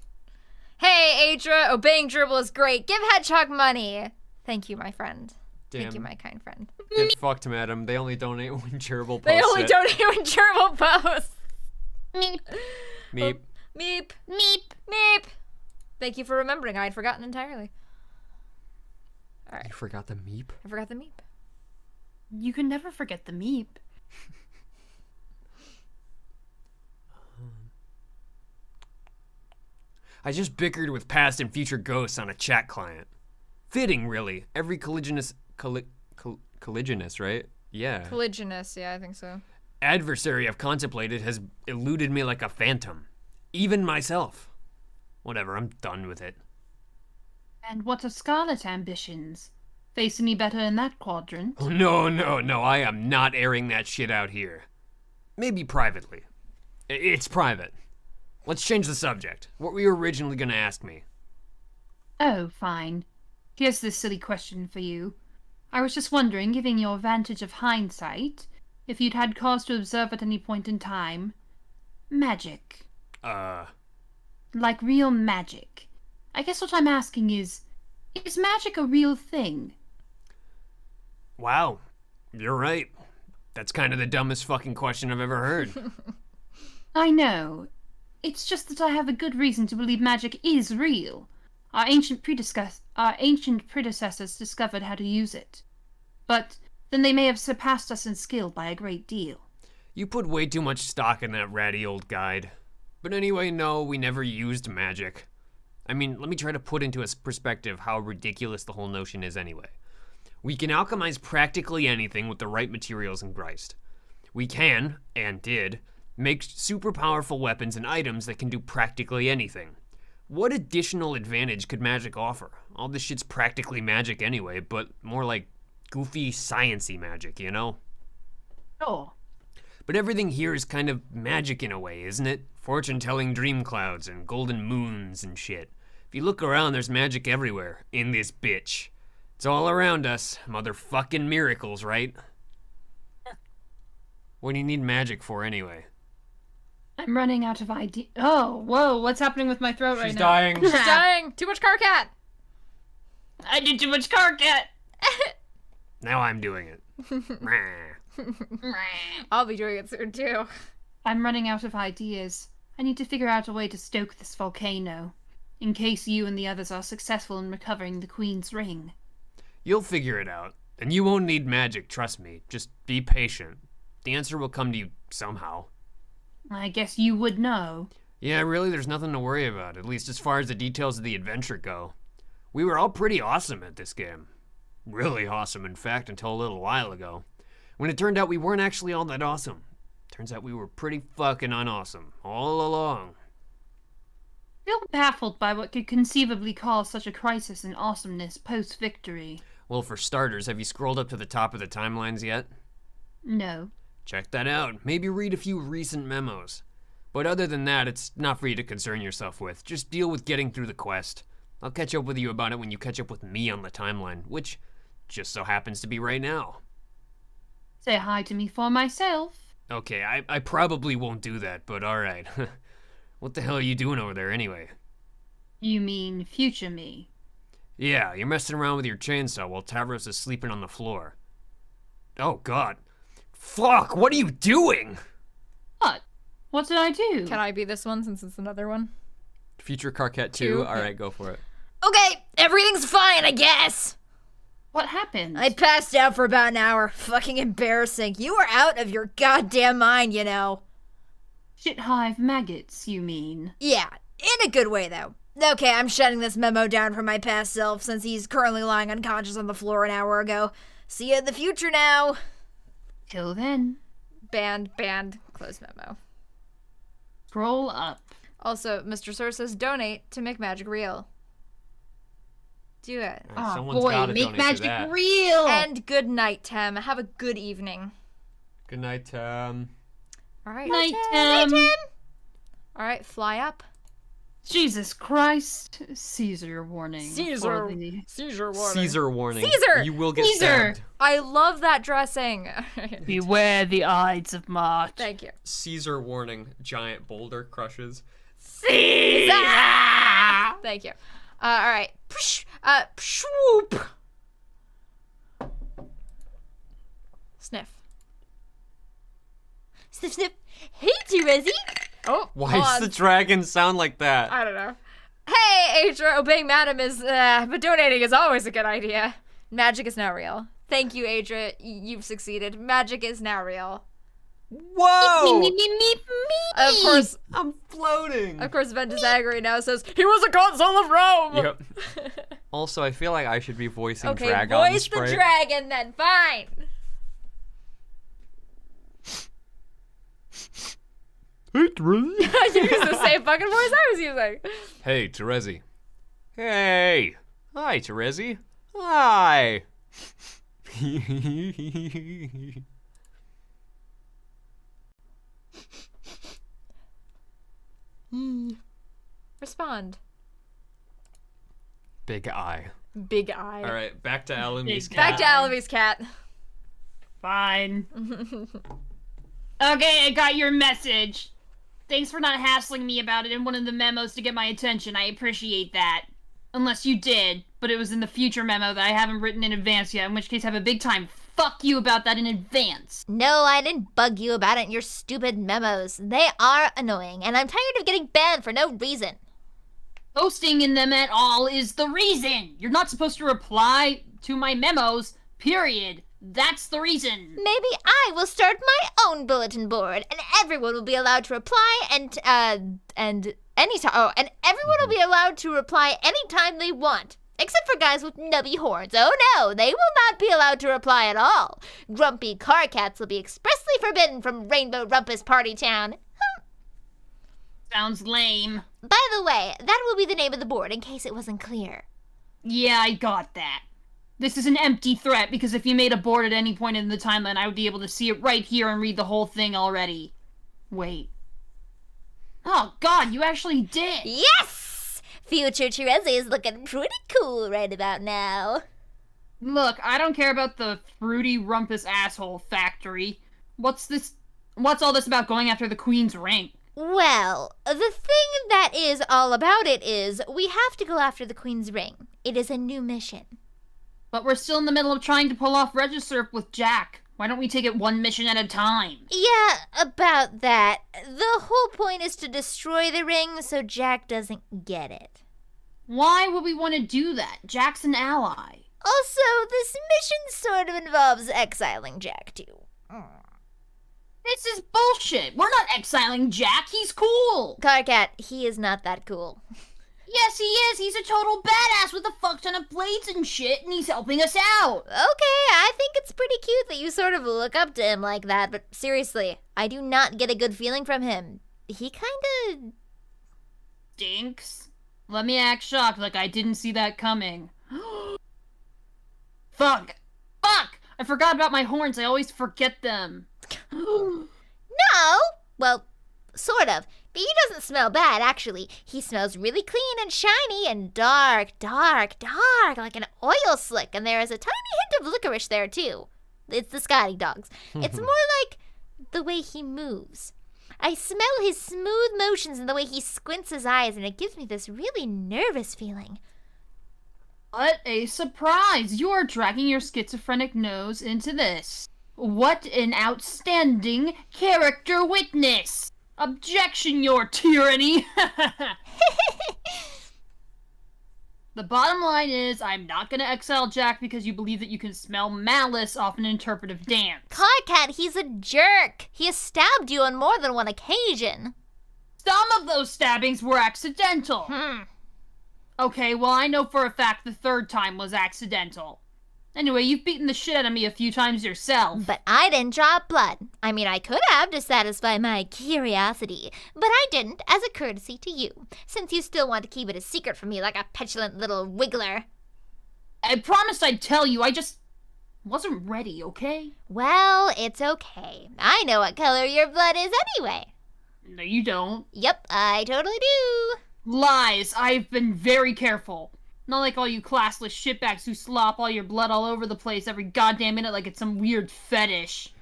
Hey, Adra, obeying dribble is great. Give Hedgehog money. Thank you, my friend. Thank you, Damn. my kind friend. Get fucked, madam. They only donate when gerbil posts They only it. donate when gerbil posts. Meep. Meep. Meep. Meep. Meep. Thank you for remembering. I had forgotten entirely. All right. You forgot the meep? I forgot the meep. You can never forget the meep. I just bickered with past and future ghosts on a chat client. Fitting, really. Every colliginous, right? Yeah. Colliginous, yeah, I think so. Adversary I've contemplated has eluded me like a phantom. Even myself. Whatever, I'm done with it. And what of Scarlet ambitions? Face any better in that quadrant? Oh, no, I am not airing that shit out here. Maybe privately. It's private. Let's change the subject. What were you originally gonna ask me? Oh, fine. Here's this silly question for you. I was just wondering, giving your advantage of hindsight, if you'd had cause to observe at any point in time, magic. Like real magic. I guess what I'm asking is magic a real thing? Wow. You're right. That's kind of the dumbest fucking question I've ever heard. I know. It's just that I have a good reason to believe magic is real. Our ancient predecessors discovered how to use it. But then they may have surpassed us in skill by a great deal. You put way too much stock in that ratty old guide. But anyway, no, we never used magic. I mean, let me try to put into a perspective how ridiculous the whole notion is anyway. We can alchemize practically anything with the right materials and grist. We can, and did, make super powerful weapons and items that can do practically anything. What additional advantage could magic offer? All this shit's practically magic anyway, but more like goofy, science-y magic, you know? Sure. But everything here is kind of magic in a way, isn't it? Fortune-telling dream clouds and golden moons and shit. If you look around, there's magic everywhere, in this bitch. It's all around us. Motherfucking miracles, right? What do you need magic for anyway? I'm running out of idea. Oh, whoa, what's happening with my throat right She's now? dying. She's dying. Too much car cat. I did too much car cat. Now I'm doing it. Meh. I'll be doing it soon too. I'm running out of ideas. I need to figure out a way to stoke this volcano, in case you and the others are successful in recovering the Queen's ring. You'll figure it out. And you won't need magic, trust me. Just be patient. The answer will come to you somehow. I guess you would know. Yeah, really, there's nothing to worry about, at least as far as the details of the adventure go. We were all pretty awesome at this game. Really awesome, in fact, until a little while ago. When it turned out we weren't actually all that awesome. Turns out we were pretty fucking unawesome, all along. Still baffled by what could conceivably cause such a crisis in awesomeness post-victory. Well, for starters, have you scrolled up to the top of the timelines yet? No. Check that out. Maybe read a few recent memos. But other than that, it's not for you to concern yourself with. Just deal with getting through the quest. I'll catch up with you about it when you catch up with me on the timeline, which just so happens to be right now. Say hi to me for myself. Okay, I probably won't do that, but alright. What the hell are you doing over there anyway? You mean future me? Yeah, you're messing around with your chainsaw while Tavros is sleeping on the floor. Oh god. Fuck, what are you doing? What? What did I do? Can I be this one since it's another one? Future Carcat 2. Two, Alright, go for it. Okay, everything's fine, I guess. What happened? I passed out for about an hour. Fucking embarrassing. You were out of your goddamn mind, you know. Shit hive maggots, you mean? Yeah, in a good way, though. Okay, I'm shutting this memo down for my past self since he's currently lying unconscious on the floor an hour ago. See you in the future now. Till then. Banned, close memo. Scroll up. Also, Mr. Source says donate to make magic real. Do it. Oh Someone's boy, gotta make donate to magic that. real! And good night, Tem. Have a good evening. Good night, All right. Night, Night, Tem. Tem. All right, fly up. Jesus Christ. Caesar warning. Caesar. For the- Seizure warning. Caesar warning. Caesar! You will get Caesar! stabbed. I love that dressing. Beware the Ides of March. Thank you. Caesar warning. Giant boulder crushes. Thank you. All right. Swoop. Sniff. Sniff, sniff. Hey, Terezi. Oh, Why hold does on. the dragon sound like that? I don't know. Hey, Adra, obeying Madam is, but donating is always a good idea. Magic is now real. Thank you, Adra. You've succeeded. Magic is now real. Whoa! Of course, I'm floating. Ventus Agri now says, he was a consul of Rome! Yep. Also, I feel like I should be voicing Okay, Dragon voice Sprite. the dragon then, fine. Hey, Terezi. You used the same fucking voice I was using. Hey, Terezi. Hey. Hi, Terezi. Hi. Respond. Big eye. Big eye. All right, back to Alame's Big cat. Back to Alame's cat. Fine. Okay, I got your message. Thanks for not hassling me about it in one of the memos to get my attention. I appreciate that. Unless you did, but it was in the future memo that I haven't written in advance yet, in which case I have a big time fuck you about that in advance. No, I didn't bug you about it in your stupid memos. They are annoying, and I'm tired of getting banned for no reason. Posting in them at all is the reason. You're not supposed to reply to my memos, period. That's the reason. Maybe I will start my own bulletin board, and everyone will be allowed to reply and anytime. Oh, and everyone will be allowed to reply anytime they want, except for guys with nubby horns. Oh no, they will not be allowed to reply at all. Grumpy car cats will be expressly forbidden from Rainbow Rumpus Party Town. Sounds lame. By the way, that will be the name of the board in case it wasn't clear. Yeah, I got that. This is an empty threat because if you made a board at any point in the timeline, I would be able to see it right here and read the whole thing already. Wait. Oh god, you actually did! Yes! Future Terezi is looking pretty cool right about now. Look, I don't care about the fruity rumpus asshole factory. What's all this about going after the Queen's ring? Well, the thing that is all about it is we have to go after the Queen's ring. It is a new mission. But we're still in the middle of trying to pull off Regisurf with Jack. Why don't we take it one mission at a time? Yeah, about that. The whole point is to destroy the ring so Jack doesn't get it. Why would we want to do that? Jack's an ally. Also, this mission sort of involves exiling Jack, too. This is bullshit. We're not exiling Jack. He's cool. Carcat, he is not that cool. Yes, he is. He's a total badass with a fuck ton of blades and shit, and he's helping us out. Okay, I think it's pretty cute that you sort of look up to him like that, but seriously, I do not get a good feeling from him. He kinda... Stinks. Let me act shocked like I didn't see that coming. Fuck! I forgot about my horns. I always forget them. No! Well, sort of. But he doesn't smell bad, actually. He smells really clean and shiny and dark, like an oil slick. And there is a tiny hint of licorice there, too. It's the Scotty dogs. It's more like the way he moves. I smell his smooth motions and the way he squints his eyes, and it gives me this really nervous feeling. What a surprise! You are dragging your schizophrenic nose into this. What an outstanding character witness! Objection, your tyranny! The bottom line is, I'm not gonna exile Jack because you believe that you can smell malice off an interpretive dance. Carcat, he's a jerk. He has stabbed you on more than one occasion. Some of those stabbings were accidental. Okay, well, I know for a fact the third time was accidental. Anyway, you've beaten the shit out of me a few times yourself. But I didn't draw blood. I mean, I could have to satisfy my curiosity, but I didn't as a courtesy to you, since you still want to keep it a secret from me like a petulant little wiggler. I promised I'd tell you, I just wasn't ready, okay? Well, it's okay. I know what color your blood is anyway. No, you don't. Yep, I totally do. Lies. I've been very careful. Not like all you classless shitbags who slop all your blood all over the place every goddamn minute like it's some weird fetish.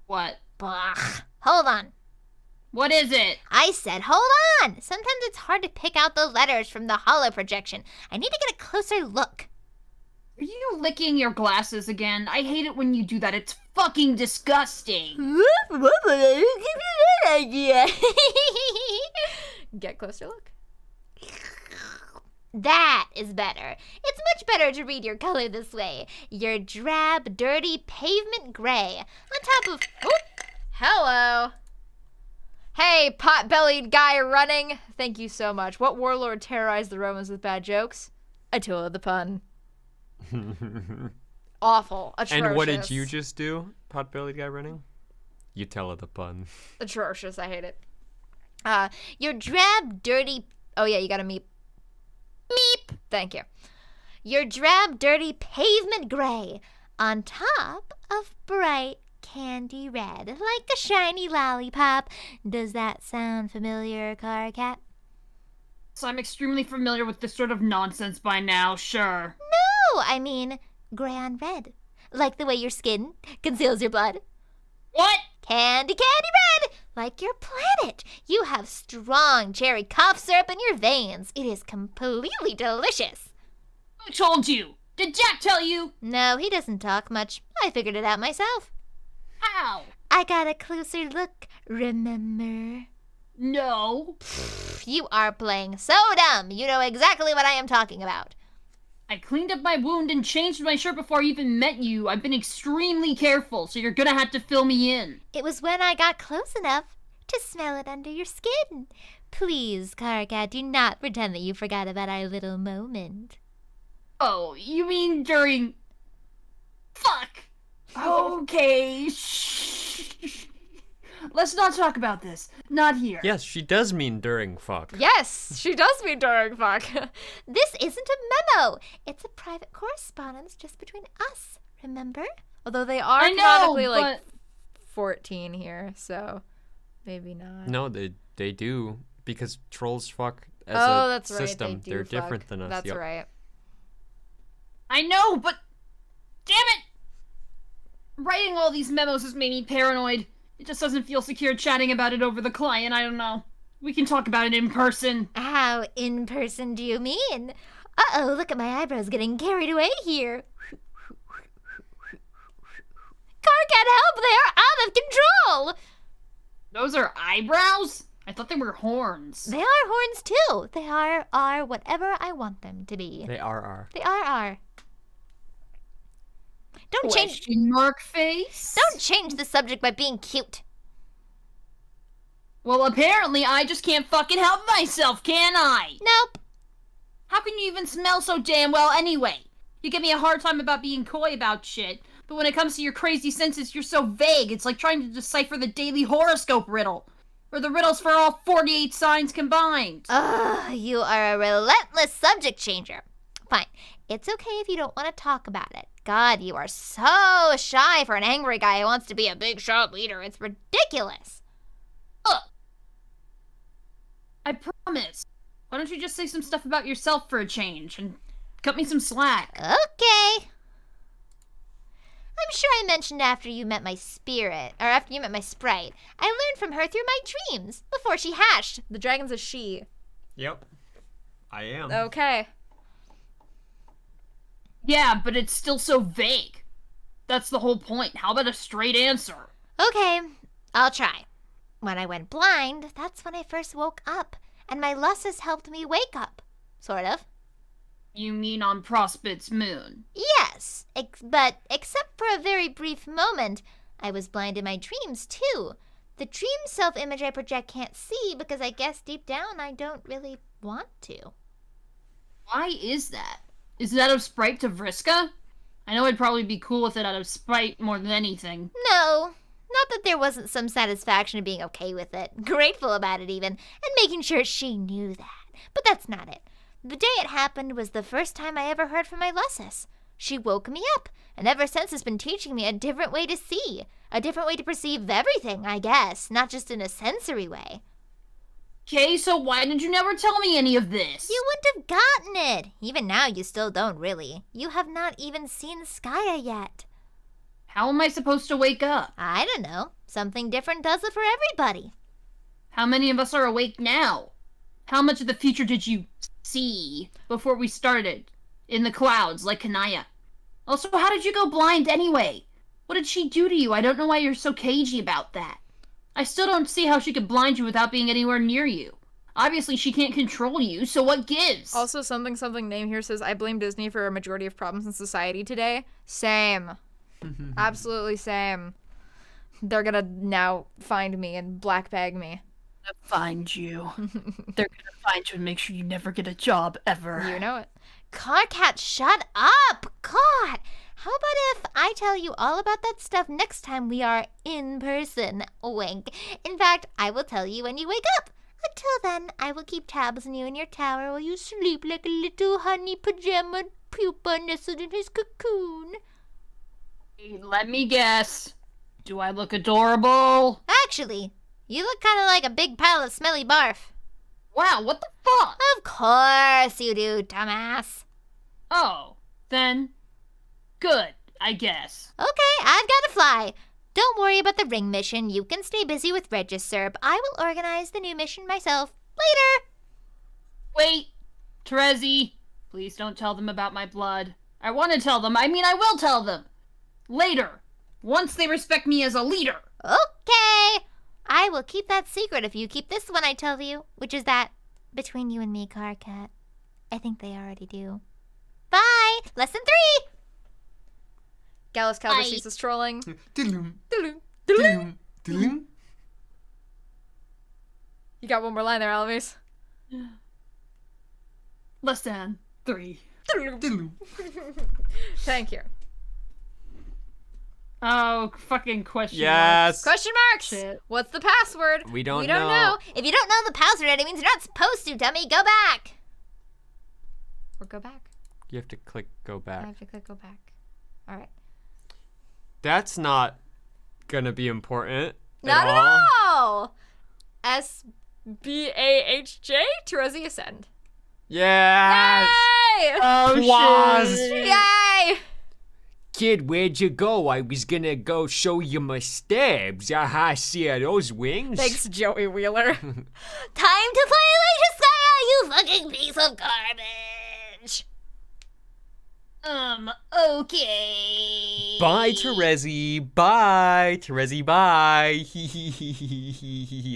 What? Bah. Hold on. What is it? I said hold on. Sometimes it's hard to pick out the letters from the holo projection. I need to get a closer look. Are you licking your glasses again? I hate it when you do that. It's fucking disgusting. Give me that idea. Get closer look. That is better. It's much better to read your color this way. Your drab, dirty pavement gray. On top of... Oh, hello. Hey, pot-bellied guy running. Thank you so much. What warlord terrorized the Romans with bad jokes? Attila the Pun. Awful. Atrocious. And what did you just do, pot-bellied guy running? You tell her the pun. Atrocious. I hate it. Your drab, dirty... Oh, yeah, you gotta meep. Meep! Thank you. Your drab, dirty pavement gray on top of bright candy red, like a shiny lollipop. Does that sound familiar, Carcat? So I'm extremely familiar with this sort of nonsense by now, sure. No, I mean gray on red. Like the way your skin conceals your blood. What? Candy red! Like your planet. You have strong cherry cough syrup in your veins. It is completely delicious. Who told you? Did Jack tell you? No, he doesn't talk much. I figured it out myself. How? I got a closer look, remember? No. You are playing so dumb. You know exactly what I am talking about. I cleaned up my wound and changed my shirt before I even met you. I've been extremely careful, so you're gonna have to fill me in. It was when I got close enough to smell it under your skin. Please, Carcat, do not pretend that you forgot about our little moment. Oh, you mean during... Fuck! Okay, shh. Let's not talk about this. Not here. Yes, she does mean during fuck. Yes, she does mean during fuck. This isn't a memo. It's a private correspondence just between us, remember? Although they are I know, canonically but... like 14 here, so maybe not. No, they do, because trolls fuck as Oh, a that's right. system. They do They're fuck. different than us. That's Yep. right. I know, but... Damn it! Writing all these memos has made me paranoid. It just doesn't feel secure chatting about it over the client, I don't know. We can talk about it in person. How in person do you mean? Uh-oh, look at my eyebrows getting carried away here. Carcat, help! They are out of control! Those are eyebrows? I thought they were horns. They are horns too. They are whatever I want them to be. They are. They are. Don't change Question mark face? Don't change the subject by being cute. Well, apparently I just can't fucking help myself, can I? Nope. How can you even smell so damn well anyway? You give me a hard time about being coy about shit, but when it comes to your crazy senses, you're so vague. It's like trying to decipher the daily horoscope riddle. Or the riddles for all 48 signs combined. Ugh, you are a relentless subject changer. Fine. It's okay if you don't want to talk about it. God, you are so shy for an angry guy who wants to be a big shot leader. It's ridiculous. I promise. Why don't you just say some stuff about yourself for a change and cut me some slack? Okay. I'm sure I mentioned after you met my sprite. I learned from her through my dreams before she hatched. The dragon's a she. Yep. I am. Okay. Yeah, but it's still so vague. That's the whole point. How about a straight answer? Okay, I'll try. When I went blind, that's when I first woke up, and my lusses helped me wake up. Sort of. You mean on Prospit's moon? Yes, but except for a very brief moment, I was blind in my dreams, too. The dream self-image I project can't see because I guess deep down I don't really want to. Why is that? Is it out of spite to Vriska? I know I'd probably be cool with it out of spite more than anything. No, not that there wasn't some satisfaction in being okay with it, grateful about it even, and making sure she knew that. But that's not it. The day it happened was the first time I ever heard from my Lussus. She woke me up, and ever since has been teaching me a different way to see, a different way to perceive everything, I guess, not just in a sensory way. Okay, so why did you never tell me any of this? You wouldn't have gotten it. Even now you still don't really. You have not even seen Skya yet. How am I supposed to wake up? I don't know. Something different does it for everybody. How many of us are awake now? How much of the future did you see before we started? In the clouds, like Kanaya. Also, how did you go blind anyway? What did she do to you? I don't know why you're so cagey about that. I still don't see how she could blind you without being anywhere near you. Obviously, she can't control you, so what gives? Also, something name here says, I blame Disney for a majority of problems in society today. Same. Absolutely same. They're gonna now find me and black bag me. Find you. They're gonna find you and make sure you never get a job ever. You know it. Carcat, shut up! God! How about if I tell you all about that stuff next time we are in person? Wink. In fact, I will tell you when you wake up. Until then, I will keep tabs on you in your tower while you sleep like a little honey pajama pupa nestled in his cocoon. Let me guess. Do I look adorable? Actually, you look kind of like a big pile of smelly barf. Wow, what the fuck? Of course you do, dumbass. Oh, then good, I guess. Okay, I've got to fly. Don't worry about the ring mission. You can stay busy with Regiserb. I will organize the new mission myself. Later! Wait, Terezi, please don't tell them about my blood. I want to tell them. I will tell them. Later, once they respect me as a leader. Okay! I will keep that secret if you keep this one I tell you, which is that between you and me, Carcat. I think they already do. Bye! Lesson 3! Gallus Calvus sees us trolling. Diddle-oom, Doodaloo. diddle-oom, diddle-oom. You got one more line there, Alves. Lesson 3. Diddle-oom. Thank you. Oh, fucking question. Yes. Question marks! Shit. What's the password? We don't We don't know. If you don't know the password, it means you're not supposed to, dummy. Go back! Or go back. You have to click go I back. have to click go back. Alright. That's not gonna be important. Not at at all. all! SBAHJ, Terezi Ascend. Yes. Yay! Oh, Was. shit. Yay! Kid, where'd you go? I was gonna go show you my stabs. Aha, see those wings? Thanks, Joey Wheeler. Time to play Lady Skya, you fucking piece of garbage! revenge. Okay. Bye, Terezi. Bye, Terezi. Bye.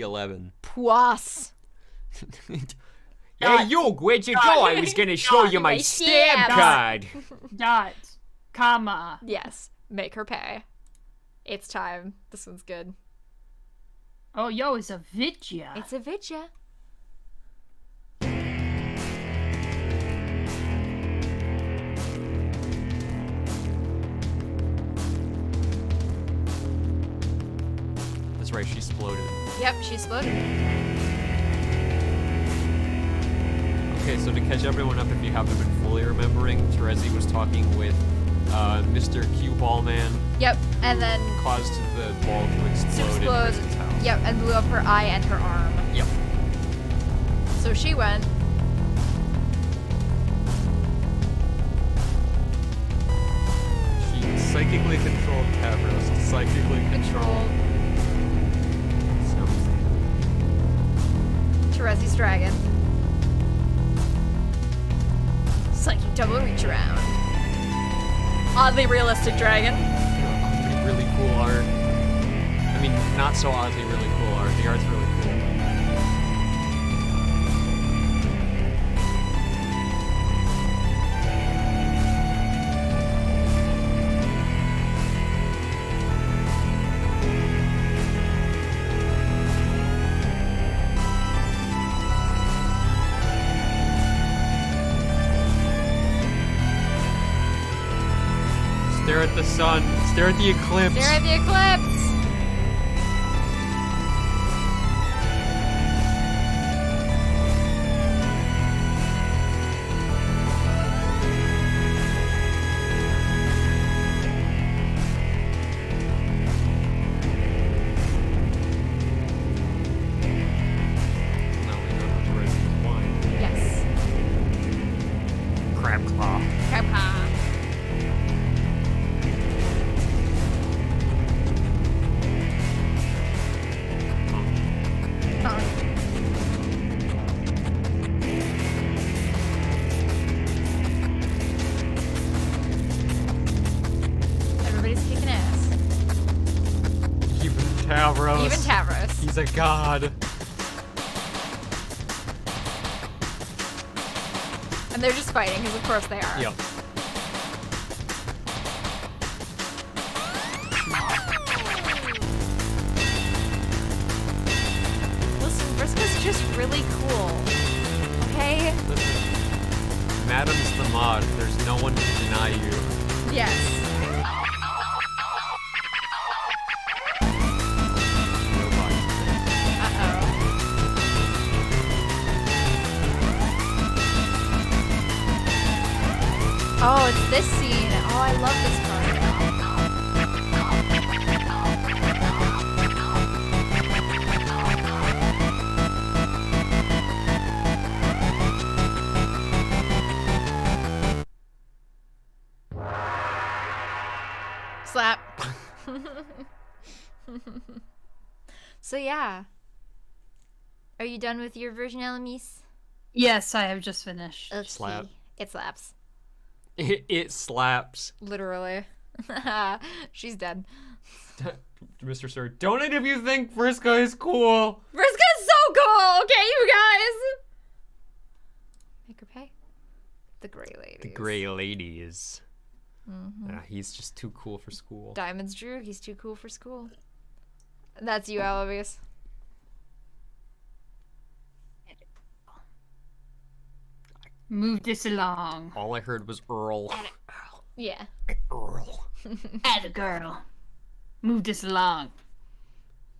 11. Puas. Hey, you, where'd you go? I was gonna show you my stab card. Dot. Comma. Yes, make her pay. It's time. This one's good. Oh, yo, it's a Vitya. It's a Vidya. That's right, she exploded. Yep, she exploded. Okay, so to catch everyone up, if you haven't been fully remembering, Terezi was talking with Mr. Cue Ball Man, Yep, and then caused the ball to explode in explode. Terezi's house. Yep, and blew up her eye and her arm. Yep. So she went. She psychically controlled Cavros, psychically controlled something. Terezi's dragon. Psychic double reach around. Oddly realistic dragon. Really cool art. I mean, not so oddly really cool art. The art's really cool. Stare at the sun. Stare at the eclipse. Stare at the eclipse. Now we know how Terezi's wine. Yes. Crab claw. Grandpa. Everybody's kicking ass. Even Tavros. Even Tavros. He's a god. And they're just fighting, because of course they are. Yep. Listen, Briscoe's just really cool. Okay? Listen. Madam's the mod. There's no one to deny you. Yes. Nobody. Uh-oh. Oh, it's this scene. Oh, I love this part. Slap. So yeah. Are you done with your version, Alamis? Yes, I have just finished. Okay. Slap. It slaps. It slaps. Literally. She's dead. Mr. Sir, don't any of you think Frisco is cool? Vriska's so cool! Okay, you guys! Make her pay. The gray lady. The gray lady is... he's just too cool for school. Diamonds Drew, he's too cool for school. That's you, Alavis. Move this along. All I heard was Earl. Yeah. Earl. Atta girl. Move this along.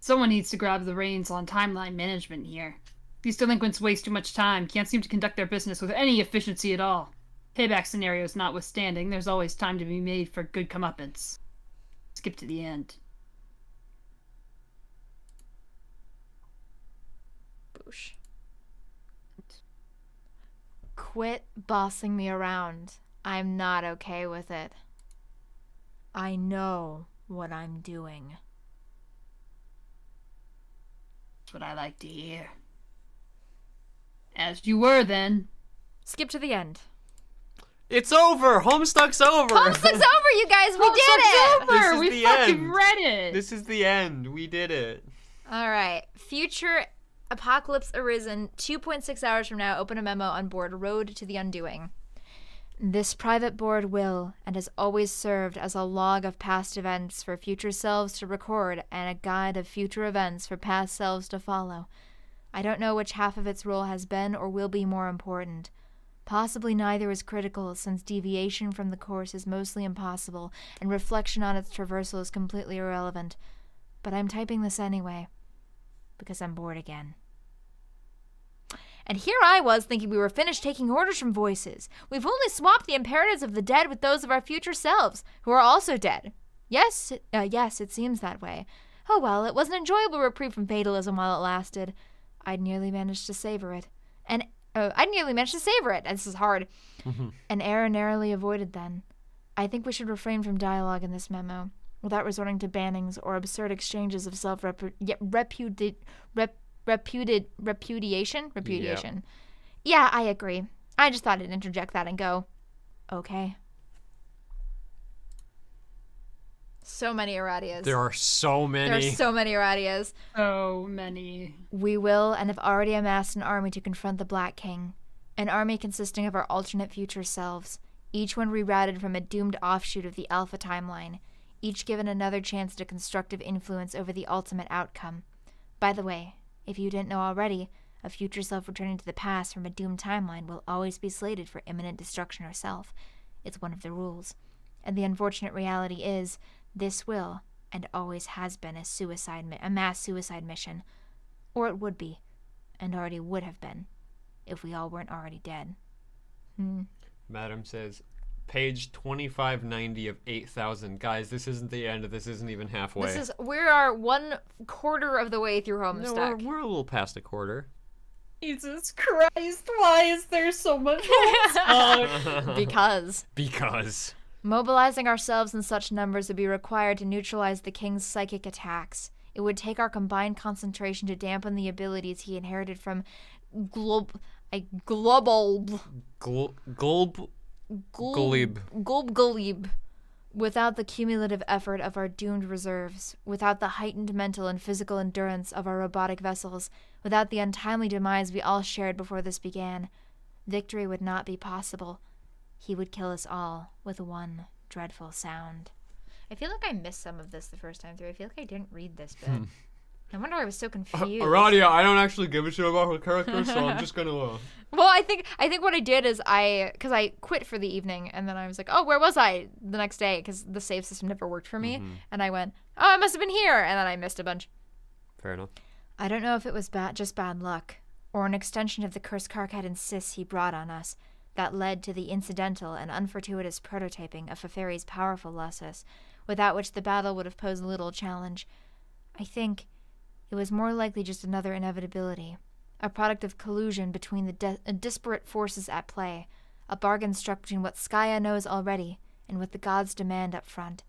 Someone needs to grab the reins on timeline management here. These delinquents waste too much time, can't seem to conduct their business with any efficiency at all. Payback scenarios notwithstanding, there's always time to be made for good comeuppance. Skip to the end. Boosh. Quit bossing me around. I'm not okay with it. I know what I'm doing. That's what I like to hear. As you were then. Skip to the end. It's over. Homestuck's over. Homestuck's over, you guys. We did it. Over. This is We the fucking end. read it. This is the end. We did it. All right. Future apocalypse arisen 2.6 hours from now. Open a memo on board Road to the Undoing. This private board will and has always served as a log of past events for future selves to record and a guide of future events for past selves to follow. I don't know which half of its role has been or will be more important. Possibly neither is critical, since deviation from the course is mostly impossible and reflection on its traversal is completely irrelevant. But I'm typing this anyway, because I'm bored again. And here I was thinking we were finished taking orders from voices. We've only swapped the imperatives of the dead with those of our future selves, who are also dead. Yes, it seems that way. Oh well, it was an enjoyable reprieve from fatalism while it lasted. I'd nearly managed to savor it. And this is hard. An error narrowly avoided then. I think we should refrain from dialogue in this memo, without resorting to bannings or absurd exchanges of repudiation. Yeah, I agree. I just thought I'd interject that and go, okay. So many erratias. There are so many. There are so many erratias. So many. We will and have already amassed an army to confront the Black King. An army consisting of our alternate future selves, each one rerouted from a doomed offshoot of the Alpha timeline, each given another chance to constructive influence over the ultimate outcome. By the way, if you didn't know already, a future self returning to the past from a doomed timeline will always be slated for imminent destruction herself. It's one of the rules. And the unfortunate reality is, this will, and always has been, a mass suicide mission. Or it would be, and already would have been, if we all weren't already dead. Madam says, page 2590 of 8,000. Guys, this isn't the end. This isn't even halfway. We are 1/4 of the way through Homestuck. No, we're a little past a quarter. Jesus Christ, why is there so much Homestuck? Because mobilizing ourselves in such numbers would be required to neutralize the king's psychic attacks. It would take our combined concentration to dampen the abilities he inherited from Gleb. Without the cumulative effort of our doomed reserves, without the heightened mental and physical endurance of our robotic vessels, without the untimely demise we all shared before this began, victory would not be possible. He would kill us all with one dreadful sound. I feel like I missed some of this the first time through. I feel like I didn't read this bit. No wonder I was so confused. Aradia, I don't actually give a shit about her character, so I'm just gonna... Well, I think what I did is because I quit for the evening, and then I was like, oh, where was I the next day? Because the save system never worked for me. And I went, oh, I must have been here. And then I missed a bunch. Fair enough. I don't know if it was just bad luck, or an extension of the curse Karkat insists he brought on us, that led to the incidental and unfortuitous prototyping of Feferi's powerful Lussus, without which the battle would have posed little challenge. I think it was more likely just another inevitability, a product of collusion between the disparate forces at play, a bargain struck between what Skaya knows already and what the gods demand up front.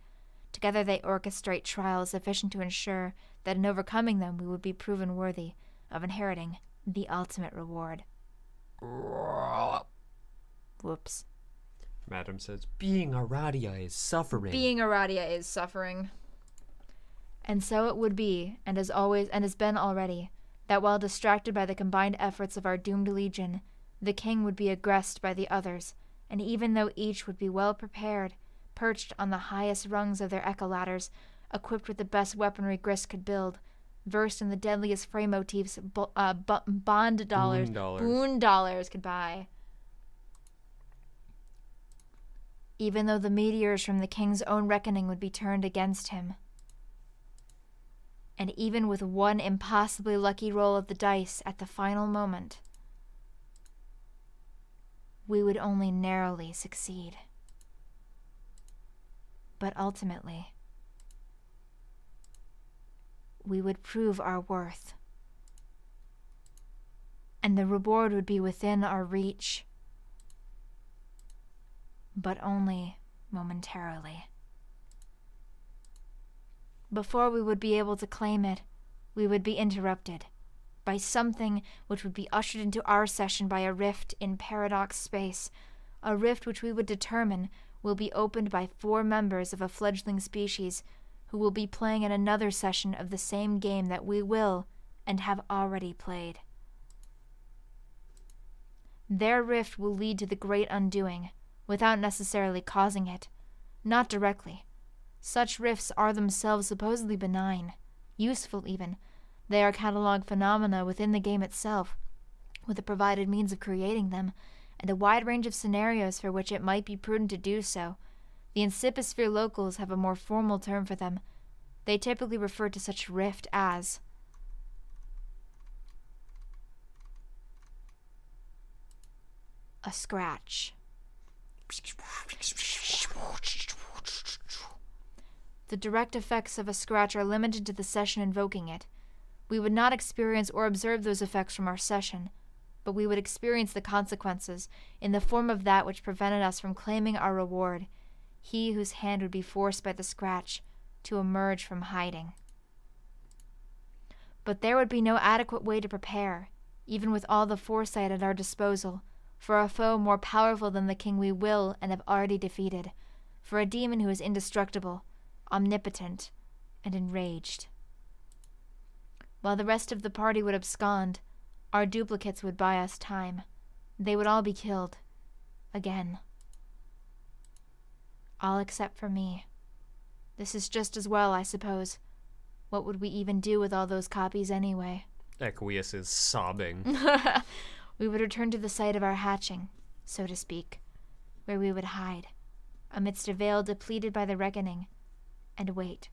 Together they orchestrate trials sufficient to ensure that in overcoming them we would be proven worthy of inheriting the ultimate reward. Whoops. Madam says, being Aradia is suffering. Being Aradia is suffering. And so it would be, and has been already, that while distracted by the combined efforts of our doomed legion, the king would be aggressed by the others, and even though each would be well prepared, perched on the highest rungs of their echo ladders, equipped with the best weaponry Grist could build, versed in the deadliest fray motifs boon dollars could buy. Even though the meteors from the king's own reckoning would be turned against him. And even with one impossibly lucky roll of the dice at the final moment, we would only narrowly succeed. But ultimately, we would prove our worth. And the reward would be within our reach, but only momentarily. Before we would be able to claim it, we would be interrupted by something which would be ushered into our session by a rift in paradox space, A rift which we would determine will be opened by 4 members of a fledgling species who will be playing in another session of the same game that we will and have already played. Their rift will lead to the great undoing, without necessarily causing it. Not directly. Such rifts are themselves supposedly benign, useful even. They are cataloged phenomena within the game itself, with a provided means of creating them, and a wide range of scenarios for which it might be prudent to do so. The Incipisphere locals have a more formal term for them. They typically refer to such rift as a scratch. The direct effects of a scratch are limited to the session invoking it. We would not experience or observe those effects from our session, but we would experience the consequences in the form of that which prevented us from claiming our reward, he whose hand would be forced by the scratch to emerge from hiding. But there would be no adequate way to prepare, even with all the foresight at our disposal, for a foe more powerful than the king we will and have already defeated, for a demon who is indestructible, omnipotent, and enraged. While the rest of the party would abscond, our duplicates would buy us time. They would all be killed. Again. All except for me. This is just as well, I suppose. What would we even do with all those copies anyway? Equius is sobbing. We would return to the site of our hatching, so to speak, where we would hide, amidst a veil depleted by the reckoning, and wait,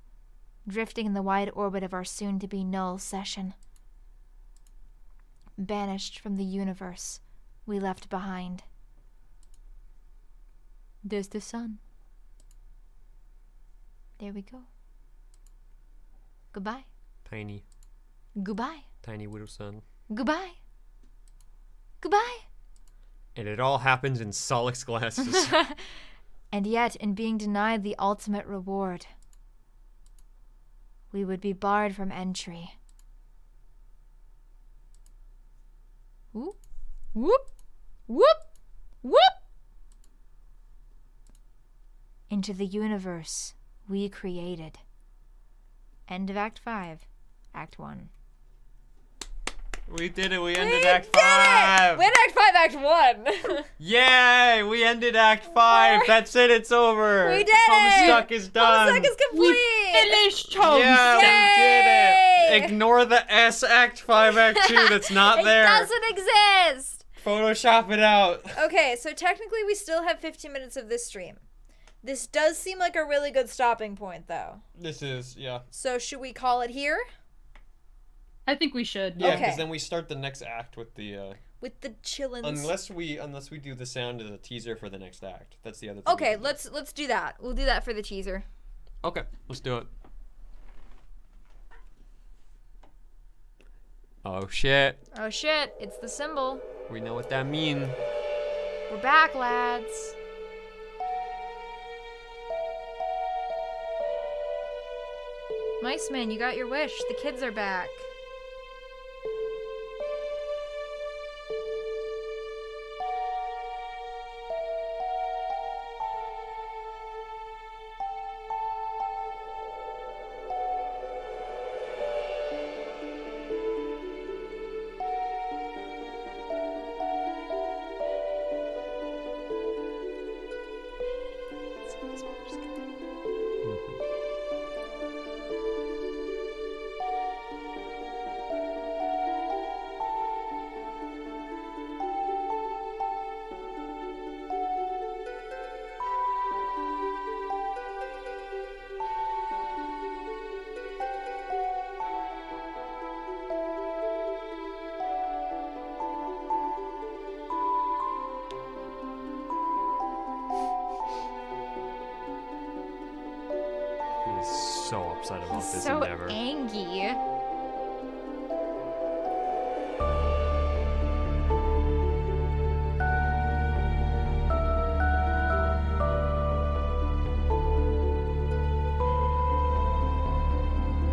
drifting in the wide orbit of our soon-to-be null session. Banished from the universe we left behind. There's the sun. There we go. Goodbye. Tiny, Goodbye. tiny little sun. Goodbye. Goodbye. And it all happens in Solix glasses. And yet, in being denied the ultimate reward, we would be barred from entry. Whoop, whoop, whoop, whoop! Into the universe we created. End of Act 5, Act 1. We did it. We We ended Act did 5. it! We had Act 5, Act 1. Yay! We ended Act 5. That's it. It's over. We did it! Homestuck is done. Homestuck is complete! Finished Homestuck. Yeah, we did Yay! it. Ignore the S Act 5, Act 2. That's not It there. doesn't exist! Photoshop it out. Okay, so technically we still have 15 minutes of this stream. This does seem like a really good stopping point, though. This is, yeah. So should we call it here? I think we should. Yeah, Okay. because then we start the next act with the, With the chillins. unless we do the sound as a teaser for the next act. That's the other thing. Okay, let's do that. We'll do that for the teaser. Okay, let's do it. Oh shit. Oh shit, it's the symbol. We know what that means. We're back, lads. Mice Man, you got your wish. The kids are back. He's so upset about this So endeavor. angry.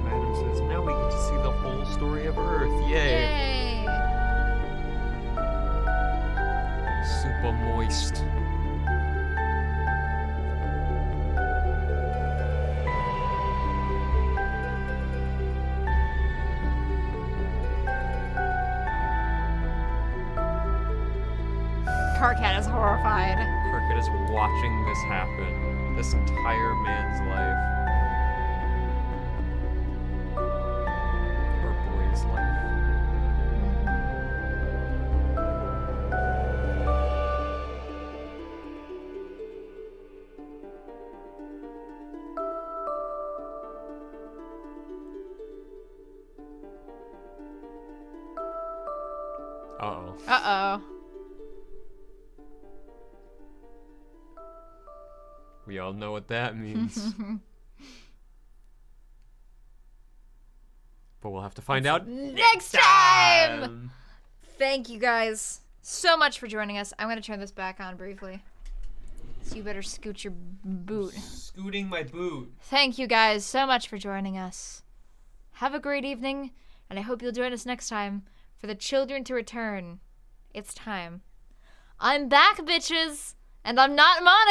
Adam says, now we get to see the whole story of Earth. Yay. Yay. Super moist. Carcat is horrified. Cricket is watching this happen. This entire man's life. Or boy's life. Uh-oh. Uh-oh. We all know what that means. But we'll have to find out Next time! Thank you guys so much for joining us. I'm going to turn this back on briefly. So you better scoot your boot. Scooting my boot. Thank you guys so much for joining us. Have a great evening, and I hope you'll join us next time for the children to return. It's time. I'm back, bitches, and I'm not Monica.